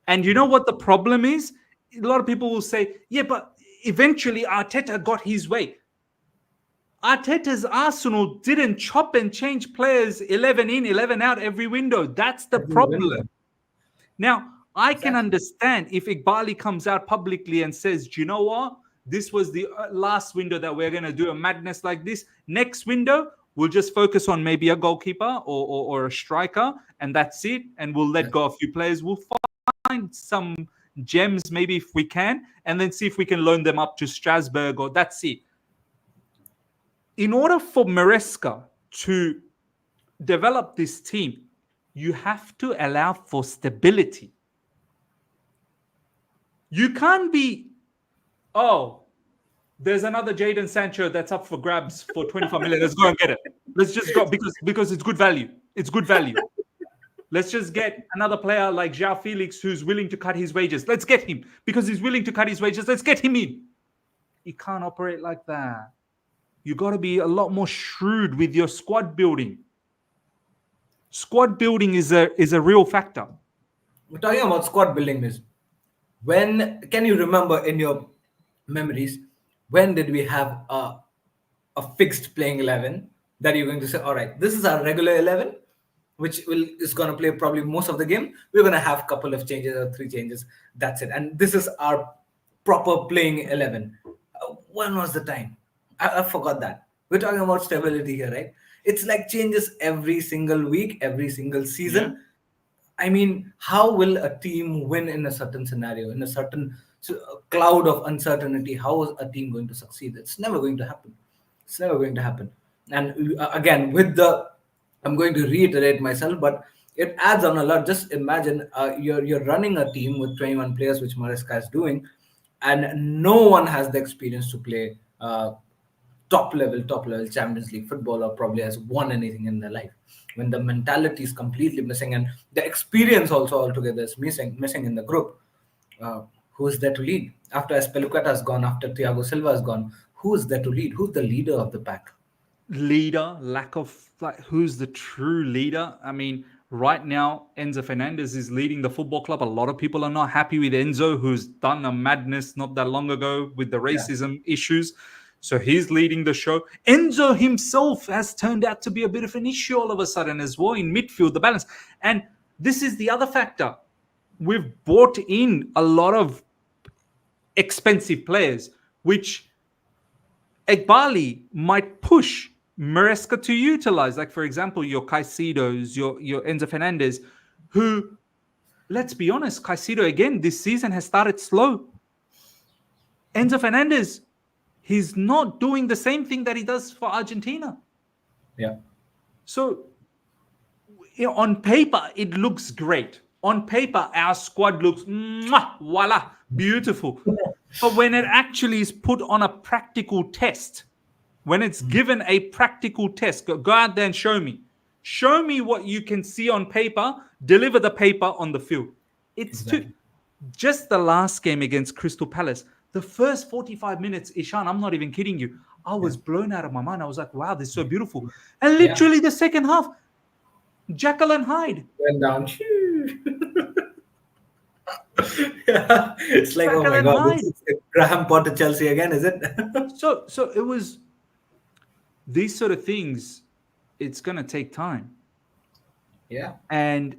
And you know what the problem is? A lot of people will say, yeah, but eventually Arteta got his way. Arteta's Arsenal didn't chop and change players 11 in, 11 out every window. That's the Every window. problem. Now, I can Exactly. understand if Egbali comes out publicly and says, "Do you know what? This was the last window that we're going to do a madness like this. Next window, we'll just focus on maybe a goalkeeper or a striker, and that's it. And we'll let Yeah. go a few players. We'll find some gems maybe if we can, and then see if we can loan them up to Strasbourg or that's it." In order for Maresca to develop this team, you have to allow for stability. You can't be, oh, there's another Jadon Sancho that's up for grabs for 25 million. Let's go and get it. Let's just go because it's good value. It's good value. Let's just get another player like João Felix who's willing to cut his wages. Let's get him because he's willing to cut his wages. Let's get him in. You can't operate like that. You got to be a lot more shrewd with your squad building. Squad building is a real factor. We're talking about squad building, Miss. When can you remember in your memories when did we have a fixed playing 11 that you're going to say, all right, this is our regular 11, which is going to play probably most of the game. We're going to have a couple of changes or 3 changes. That's it. And this is our proper playing 11. When was the time? I forgot that. We're talking about stability here, right? It's like changes every single week, every single season. Yeah. I mean, how will a team win in a certain scenario, in a certain cloud of uncertainty? How is a team going to succeed? It's never going to happen. It's never going to happen. And again, I'm going to reiterate myself, but it adds on a lot. Just imagine you're running a team with 21 players, which Maresca is doing, and no one has the experience to play top level Champions League football, or probably has won anything in their life. When the mentality is completely missing and the experience also altogether is missing in the group, who is there to lead? After Espelucata has gone, after Thiago Silva has gone, who is there to lead? Who's the leader of the pack? Leader, lack of like who's the true leader? I mean, right now Enzo Fernandez is leading the football club. A lot of people are not happy with Enzo, who's done a madness not that long ago with the Yeah. racism issues. So he's leading the show. Enzo himself has turned out to be a bit of an issue all of a sudden as well in midfield, the balance. And this is the other factor. We've brought in a lot of expensive players, which Egbali might push Maresca to utilize. Like, for example, your Caicedos, your Enzo Fernandez, who, let's be honest, Caicedo again this season has started slow. Enzo Fernandez, he's not doing the same thing that he does for Argentina. Yeah. So, on paper, it looks great. On paper, our squad looks, voila, beautiful. But when it actually is put on a practical test, when it's given a practical test, go out there and show me. Show me what you can see on paper, deliver the paper on the field. It's Exactly. just the last game against Crystal Palace. The first 45 minutes, Ishan, I'm not even kidding you. I was blown out of my mind. I was like, wow, this is so beautiful. And literally the second half, Jekyll and Hyde. Went down. Yeah. It's like, oh Striker my then God, hide. it's Graham Potter Chelsea again, is it? So it was these sort of things. It's gonna take time, Yeah. and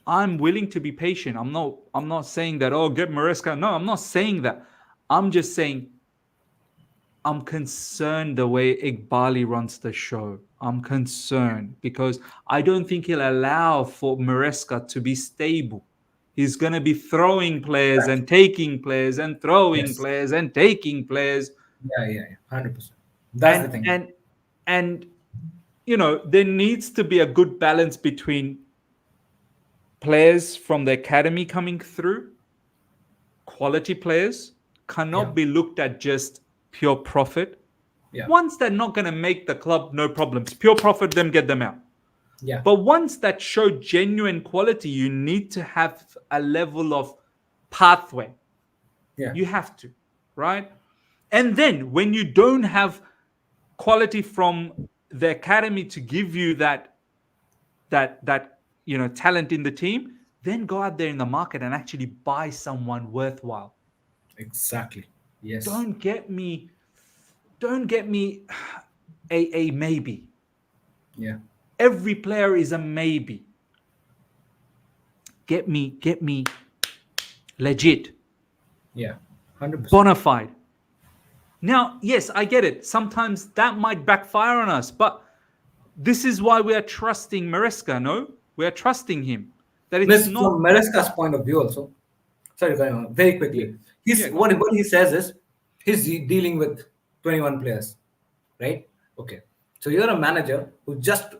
I'm willing to be patient. I'm not saying that, oh, get Maresca. No, I'm not saying that. I'm just saying I'm concerned the way Eghbali runs the show. I'm concerned because I don't think he'll allow for Maresca to be stable. He's going to be throwing players and Exactly. taking players and throwing Yes. players and taking players. Yeah. 100%. That's the And thing. and and there needs to be a good balance between players from the academy coming through, quality players Yeah. cannot be looked at just pure profit. Yeah. Once they're not going to make the club, no problems. Pure profit them, get them out. Yeah. But once that show genuine quality, you need to have a level of pathway. Yeah. You have to, right? And then when you don't have quality from the academy to give you that talent in the team, then go out there in the market and actually buy someone worthwhile. Exactly. Yes. Don't get me, don't get me a maybe. Yeah. Every player is a maybe. Get me legit, Yeah. 100%. bona fide. Now, yes, I get it. Sometimes that might backfire on us, but this is why we are trusting Maresca, no? We are trusting him. That it's Miss, not. from Maresca's point of view also, sorry, going on very Yeah, quickly. yeah, He's go on. what he says is he's dealing with 21 players, right? Okay. So you're a manager who just,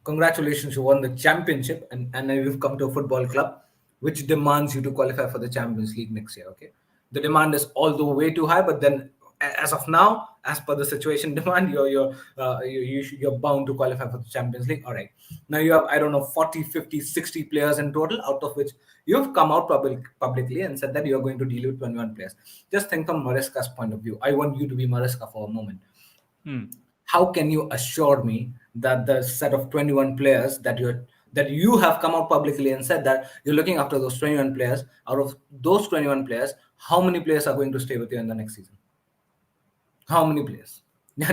congratulations, you won the championship, and now you've come to a football club which demands you to qualify for the Champions League next year. Okay. The demand is all the way too high, but then as of now, as per the situation demand, you're bound to qualify for the Champions League. All right. Now you have, I don't know, 40, 50, 60 players in total, out of which you've come out publicly and said that you're going to deal with 21 players. Just think from Maresca's point of view. I want you to be Maresca for a moment. Hmm. How can you assure me that the set of 21 players that you have come out publicly and said that you're looking after those 21 players, out of those 21 players, how many players are going to stay with you in the next season? How many players?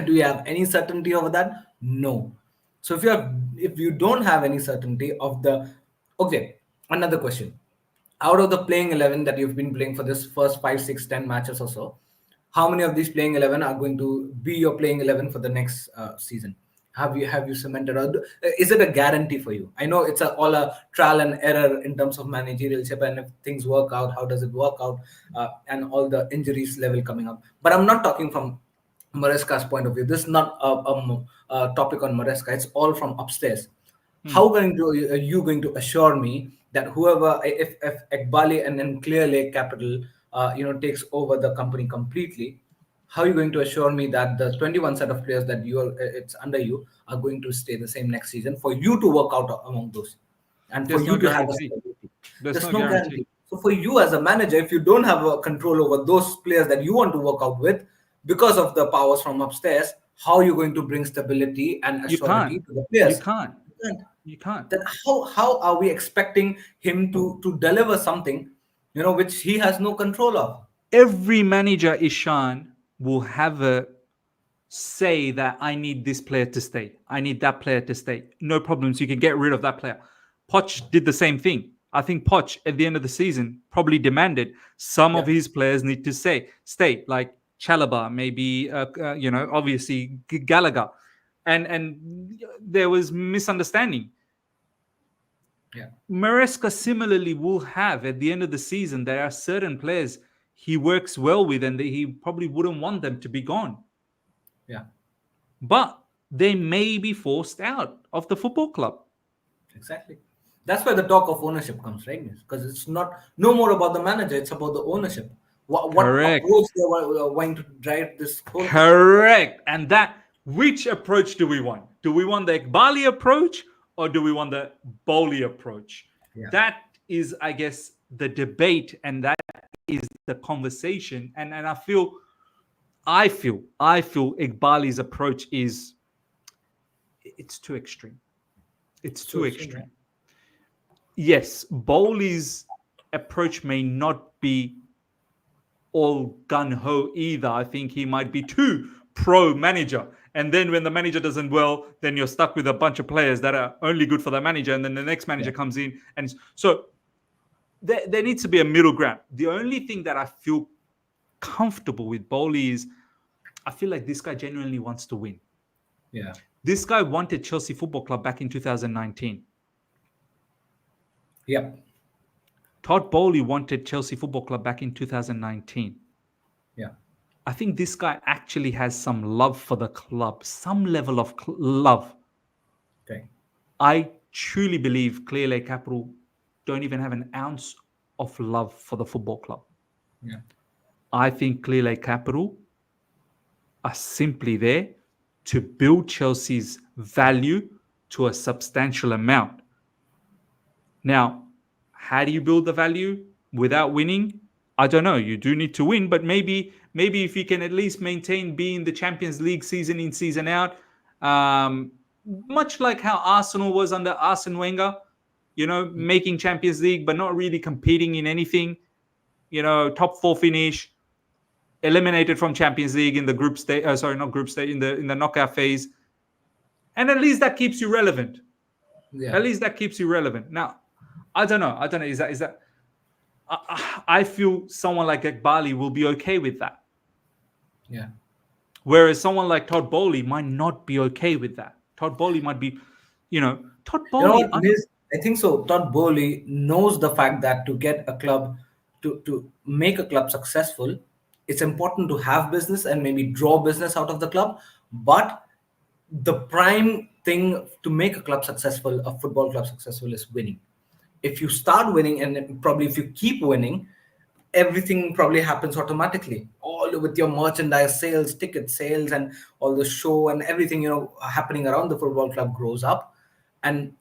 Do you have any certainty over that? No. So if you don't have any certainty of the, okay, another question. Out of the playing 11 that you've been playing for this first 5, 6, 10 matches or so, how many of these playing 11 are going to be your playing 11 for the next season? Have you cemented, or is it a guarantee for you? I know it's all a trial and error in terms of managerialship, and if things work out, how does it work out, and all the injuries level coming up. But I'm not talking from Maresca's point of view. This is not a topic on Maresca. It's all from upstairs. Hmm. Are you going to assure me that whoever, if Egbali and then Clear Lake Capital, takes over the company completely, how are you going to assure me that the 21 set of players that it's under you are going to stay the same next season for you to work out among those, and for There's you no to have a guarantee. stability? There's There's no no guarantee. guarantee. So for you as a manager, if you don't have a control over those players that you want to work out with because of the powers from upstairs, how are you going to bring stability and You can't. assurity to the You players? can't. You can't. You can't. Then how are we expecting him to deliver something, which he has no control of? Every manager, Ishan, will have a say that I need this player to stay. I need that player to stay. No problems. You can get rid of that player. Poch did the same thing. I think Poch at the end of the season probably demanded some of Yeah. his players need to stay, like Chalaba, maybe obviously Gallagher, and there was misunderstanding. Yeah. Maresca similarly will have at the end of the season. There are certain players he works well with, and that he probably wouldn't want them to be gone, Yeah. but they may be forced out of the football club. Exactly. That's where the talk of ownership comes, right? Because it's not no more about the manager; it's about the ownership. What Correct. approach they want to drive this whole thing? Correct. And that, which approach do we want? Do we want the Egbali approach or do we want the Boehly approach? Yeah. That is, I guess, the debate, and that is the conversation. And I feel Egbali's approach is, it's too extreme. It's It's too too extreme, extreme. Yes, Bowley's approach may not be all gun-ho either. I think he might be too pro-manager. And then when the manager doesn't well, then you're stuck with a bunch of players that are only good for the manager. And then the next manager comes in. And so there needs to be a middle ground. The only thing that I feel comfortable with Boehly is I feel like this guy genuinely wants to win. Yeah. This guy wanted Chelsea Football Club back in 2019. Yep. Todd Boehly wanted Chelsea Football Club back in 2019. Yeah. I think this guy actually has some love for the club, some level of love. Okay. I truly believe Clear Lake Capital don't even have an ounce of love for the football club. Yeah. I think Clear Lake Capital are simply there to build Chelsea's value to a substantial amount. Now, how do you build the value without winning? I don't know. You do need to win, but maybe if you can at least maintain being the Champions League season in, season out, much like how Arsenal was under Arsene Wenger, making Champions League, but not really competing in anything, top 4 finish, eliminated from Champions League in the group stage, not group stage, in the knockout phase. And at least that keeps you relevant. Yeah. At least that keeps you relevant. Now, I don't know. Is that? I feel someone like Egbhali will be okay with that. Yeah. Whereas someone like Todd Boehly might not be okay with that. Todd Boehly might be, Todd Boehly. I think so. Todd Boehly knows the fact that to get a club, to make a club successful, it's important to have business and maybe draw business out of the club. But the prime thing to make a club successful, a football club successful, is winning. If you start winning, and probably if you keep winning, everything probably happens automatically. All with your merchandise sales, ticket sales, and all the show and everything happening around the football club grows up. And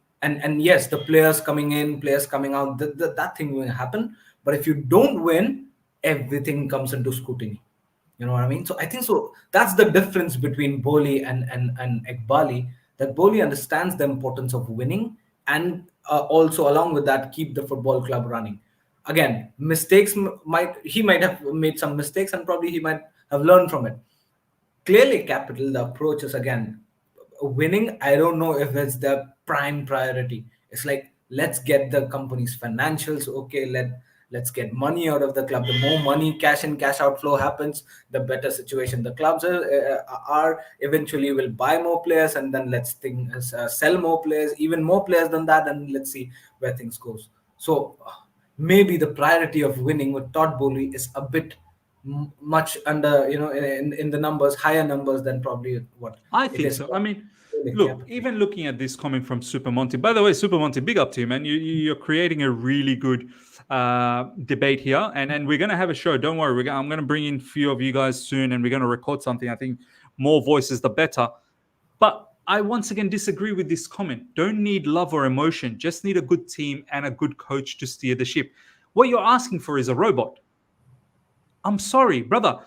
yes, the players coming in, players coming out, that thing will happen. But if you don't win, everything comes into scrutiny. You know what I mean? So I think so. That's the difference between Boehly and Eghbali. That Boehly understands the importance of winning, and also along with that, keep the football club running. Again, mistakes he might have made some mistakes, and probably he might have learned from it. Clearly, Capital, the approach is again winning. I don't know if it's the prime priority. It's like, let's get the company's financials okay. Let's get money out of the club. The more money, cash in, cash outflow happens, the better situation the clubs are. Eventually, we'll buy more players, and then let's sell more players, even more players than that, and let's see where things goes. So maybe the priority of winning with Todd Boehly is a bit much under, in the numbers, higher numbers than probably what I think so. I mean, look, even looking at this coming from Super Monty. By the way, Super Monty, big up to you, man. You're creating a really good debate here, and we're gonna have a show. Don't worry, I'm gonna bring in a few of you guys soon, and we're gonna record something. I think more voices, the better. But I once again disagree with this comment. Don't need love or emotion. Just need a good team and a good coach to steer the ship. What you're asking for is a robot. I'm sorry, brother.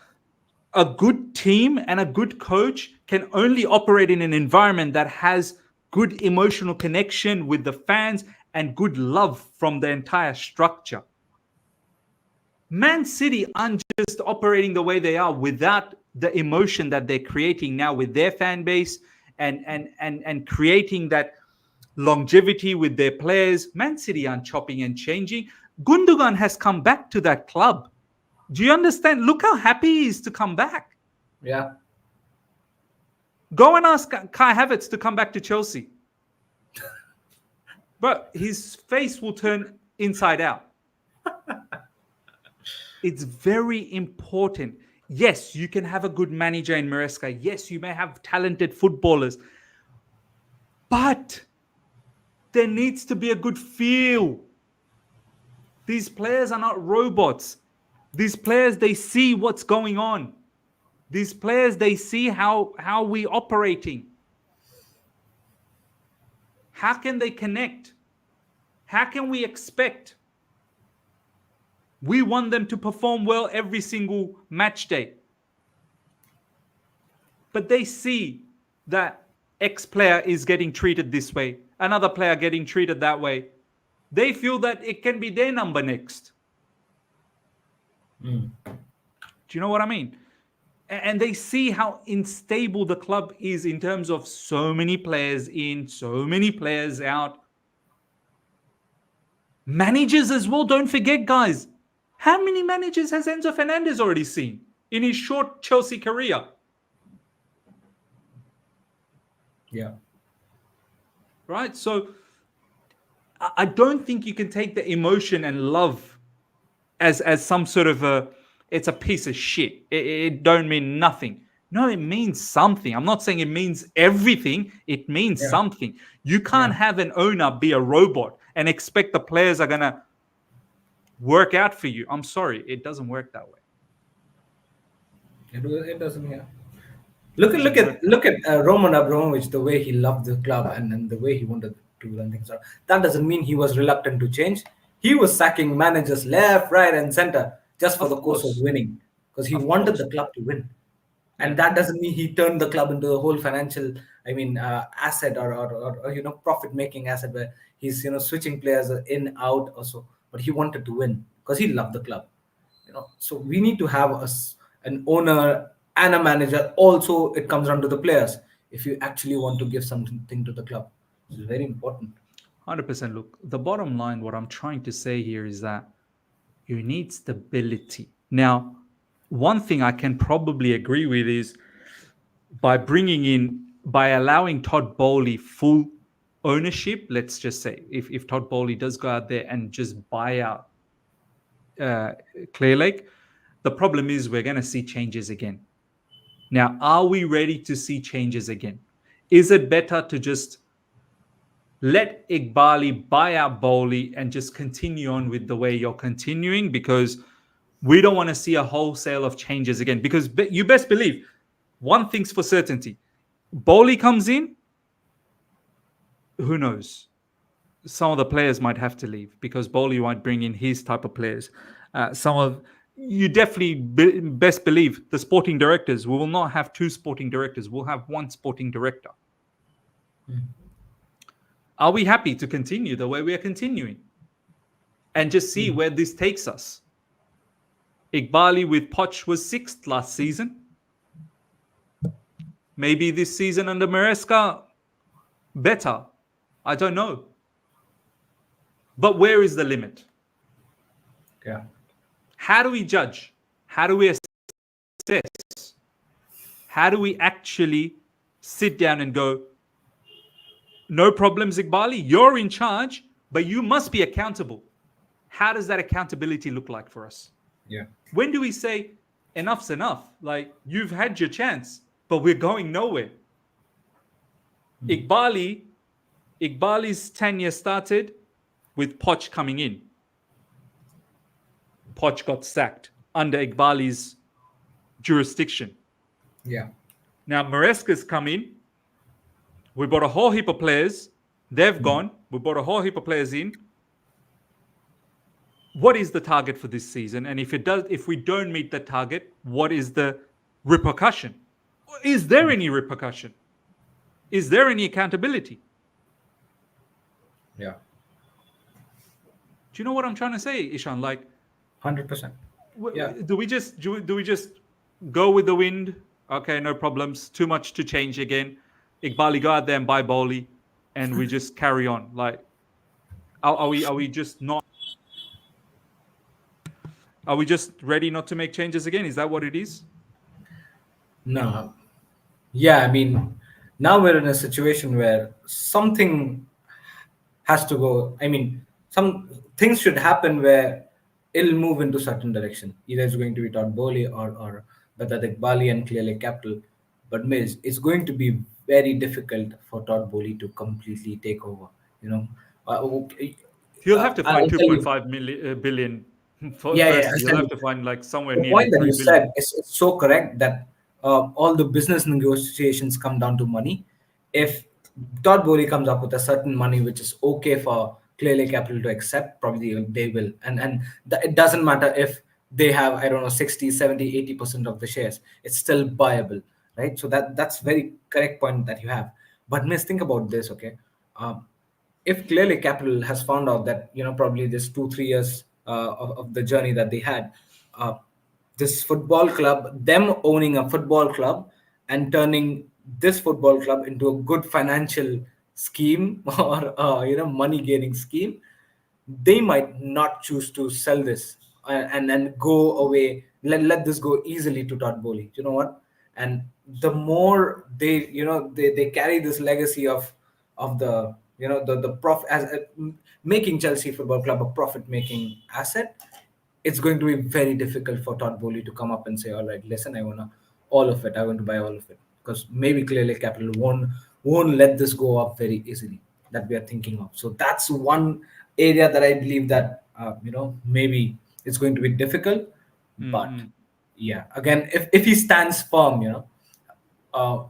A good team and a good coach can only operate in an environment that has good emotional connection with the fans and good love from the entire structure. Man City aren't just operating the way they are without the emotion that they're creating now with their fan base and creating that longevity with their players. Man City aren't chopping and changing. Gundogan has come back to that club. Do you understand? Look how happy he is to come back. Yeah. Go and ask Kai Havertz to come back to Chelsea. But his face will turn inside out. It's very important. Yes, you can have a good manager in Maresca. Yes, you may have talented footballers. But there needs to be a good feel. These players are not robots. These players, they see what's going on. These players, they see how we operating. How can they connect? How can we expect? We want them to perform well every single match day. But they see that X player is getting treated this way, another player getting treated that way. They feel that it can be their number next. Do you know what I mean? And they see how unstable the club is in terms of so many players in, so many players out. Managers as well, don't forget, guys. How many managers has Enzo Fernandez already seen in his short Chelsea career? Yeah. Right? So I don't think you can take the emotion and love as some sort of it's a piece of shit. It don't mean nothing. No, it means something. I'm not saying it means everything. It means Yeah. something. You Yeah. can't have an owner be a robot and expect the players are gonna work out for you. I'm sorry, it doesn't work that way. It doesn't. Yeah. It Look at doesn't look work at that look at Roman Abramovich, the way he loved the club and the way he wanted to run things out. That doesn't mean he was reluctant to change. He was sacking managers left, right, and center just for way. the Of course of course, winning, because he of wanted the course. club to win. Yeah, And that doesn't mean he turned the club into a whole financial, asset or profit making asset where he's switching players in out also. But he wanted to win because he loved the club. So we need to have an owner and a manager. Also, it comes down to the players. If you actually want to give something to the club, it's very important. 100%. Look, the bottom line, what I'm trying to say here is that you need stability. Now, one thing I can probably agree with is by allowing Todd Boehly full ownership. Let's just say if Todd Boehly does go out there and just buy out uh, Clear Lake, the problem is we're going to see changes again. Now, are we ready to see changes again? Is it better to just let Eghbali buy out Boehly and just continue on with the way you're continuing? Because we don't want to see a wholesale of changes again. Because you best believe one thing's for certainty: Boehly comes in, who knows? Some of the players might have to leave because Boehly might bring in his type of players. Some of you definitely best believe the sporting directors. We will not have two sporting directors. We'll have one sporting director. Are we happy to continue the way we are continuing and just see where this takes us? Egbhali with Poch was sixth last season. Maybe this season under Maresca, better. I don't know. But where is the limit? Yeah. How do we judge? How do we assess? How do we actually sit down and go, no problems, Egbhali, you're in charge, but you must be accountable. How does that accountability look like for us? Yeah. When do we say enough's enough? Like, you've had your chance, but we're going nowhere. Eghbali's tenure started with Poch coming in. Poch got sacked under Eghbali's jurisdiction. Yeah. Now Maresca's come in. We brought a whole heap of players. They've gone. We brought a whole heap of players in. What is the target for this season? And if we don't meet the target, what is the repercussion? Is there any repercussion? Is there any accountability? Yeah. Do you know what I'm trying to say, Ishan? Like, 100%. Yeah. do we just go with the wind? Okay, no problems. Too much to change again. Eghbali, go out there and buy Boehly, and we just carry on. Like, are we just not? Are we just ready not to make changes again? Is that what it is? No. Yeah, I mean, now we're in a situation where something has to go. I mean, some things should happen where it'll move into certain direction. Either it's going to be Todd Boehly or Badadik Bali and clearly Capital. But Miz, it's going to be very difficult for Todd Boehly to completely take over. He'll have to find I'll tell you. 2.5 billion. Yeah, yeah. Firstly, he'll have to find like somewhere The nearly point that 3 you billion. said is so correct that all the business negotiations come down to money. If Todd Boehly comes up with a certain money which is okay for Clearly Capital to accept, probably they will. It doesn't matter if they have, I don't know, 60, 70, 80% of the shares. It's still buyable, right? So that's very correct point that you have. But miss, think about this, okay? If clearly Capital has found out that probably this 2-3 years of the journey that they had, this football club, them owning a football club and turning this football club into a good financial scheme or money gaining scheme, they might not choose to sell this and go away. Let this go easily to Todd Boehly. You know what? And the more they carry this legacy of the profit as making Chelsea Football Club a profit making asset, it's going to be very difficult for Todd Boehly to come up and say, "All right, listen, I wanna all of it. I want to buy all of it," because maybe clearly capital won't let this go up very easily that we are thinking of. So that's one area that I believe that maybe it's going to be difficult, but yeah, again, if he stands firm, uh,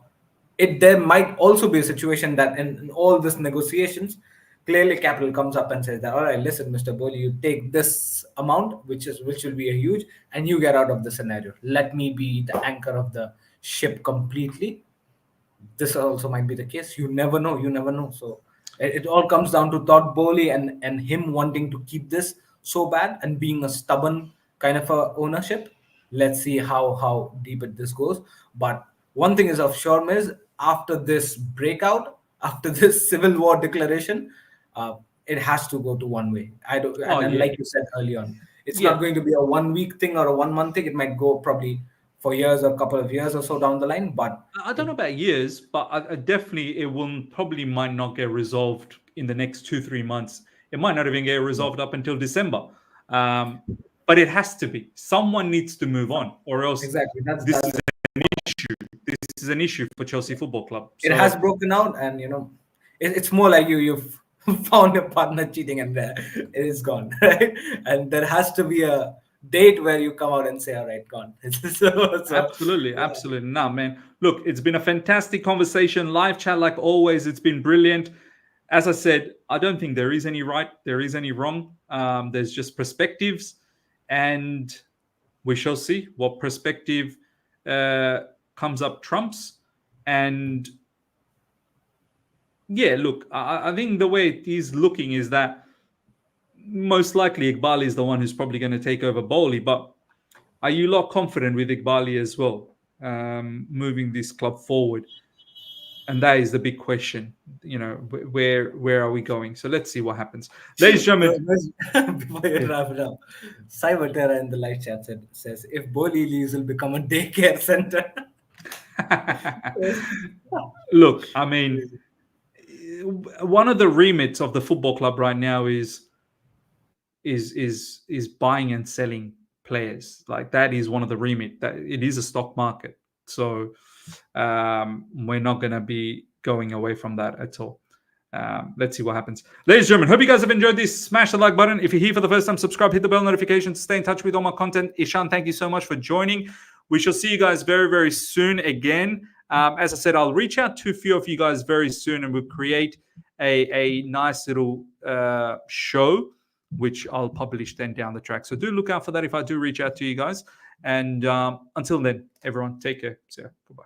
there might also be a situation that in all these negotiations, clearly capital comes up and says that, all right, listen, Mr. Boehly, you take this amount, which will be a huge, and you get out of the scenario. Let me be the anchor of the ship completely. This also might be the case. You never know. You never know. So it all comes down to Todd Boehly and him wanting to keep this so bad and being a stubborn kind of a ownership. Let's see how deep this goes. But one thing is of sure, is after this breakout, after this civil war declaration, it has to go to one way. I don't, Oh and yeah, like you said early on, it's yeah. not going to be a 1 week thing or a 1 month thing. It might go probably for years or a couple of years or so down the line. But I don't know about years, but I definitely it will probably might not get resolved in the next 2-3 months. It might not even get resolved up until December. Um, but it has to be. Someone needs to move on, or else exactly, this is an issue. This is an issue for Chelsea Football Club. it So has broken out, and it's more like you've found a partner cheating, and it is gone, right? And there has to be a date where you come out and say, all right, gone. So absolutely, yeah. absolutely. Nah, man. Look, it's been a fantastic conversation. Live chat, like always, it's been brilliant. As I said, I don't think there is any right, there is any wrong. There's just perspectives, and we shall see what perspective uh, comes up trumps. And yeah, look, I think the way it is looking is that most likely Eghbali is the one who's probably going to take over Boehly. But are you lot confident with Eghbali as well, moving this club forward? And that is the big question. Where are we going? So let's see what happens, ladies and gentlemen. Before you wrap it up, Cyber Terra in the live chat says if Boehly leaves, will become a daycare center. Look, I mean, one of the remits of the football club right now is buying and selling players. Like that is one of the remit. That it is a stock market. So we're not going to be going away from that at all. Let's see what happens. Ladies and gentlemen, hope you guys have enjoyed this. Smash the like button. If you're here for the first time, subscribe, hit the bell notification to stay in touch with all my content. Ishan, thank you so much for joining. We shall see you guys very, very soon again. As I said, I'll reach out to a few of you guys very soon, and we'll create a nice little show, which I'll publish then down the track. So do look out for that if I do reach out to you guys. And until then, everyone, take care. See ya. Goodbye.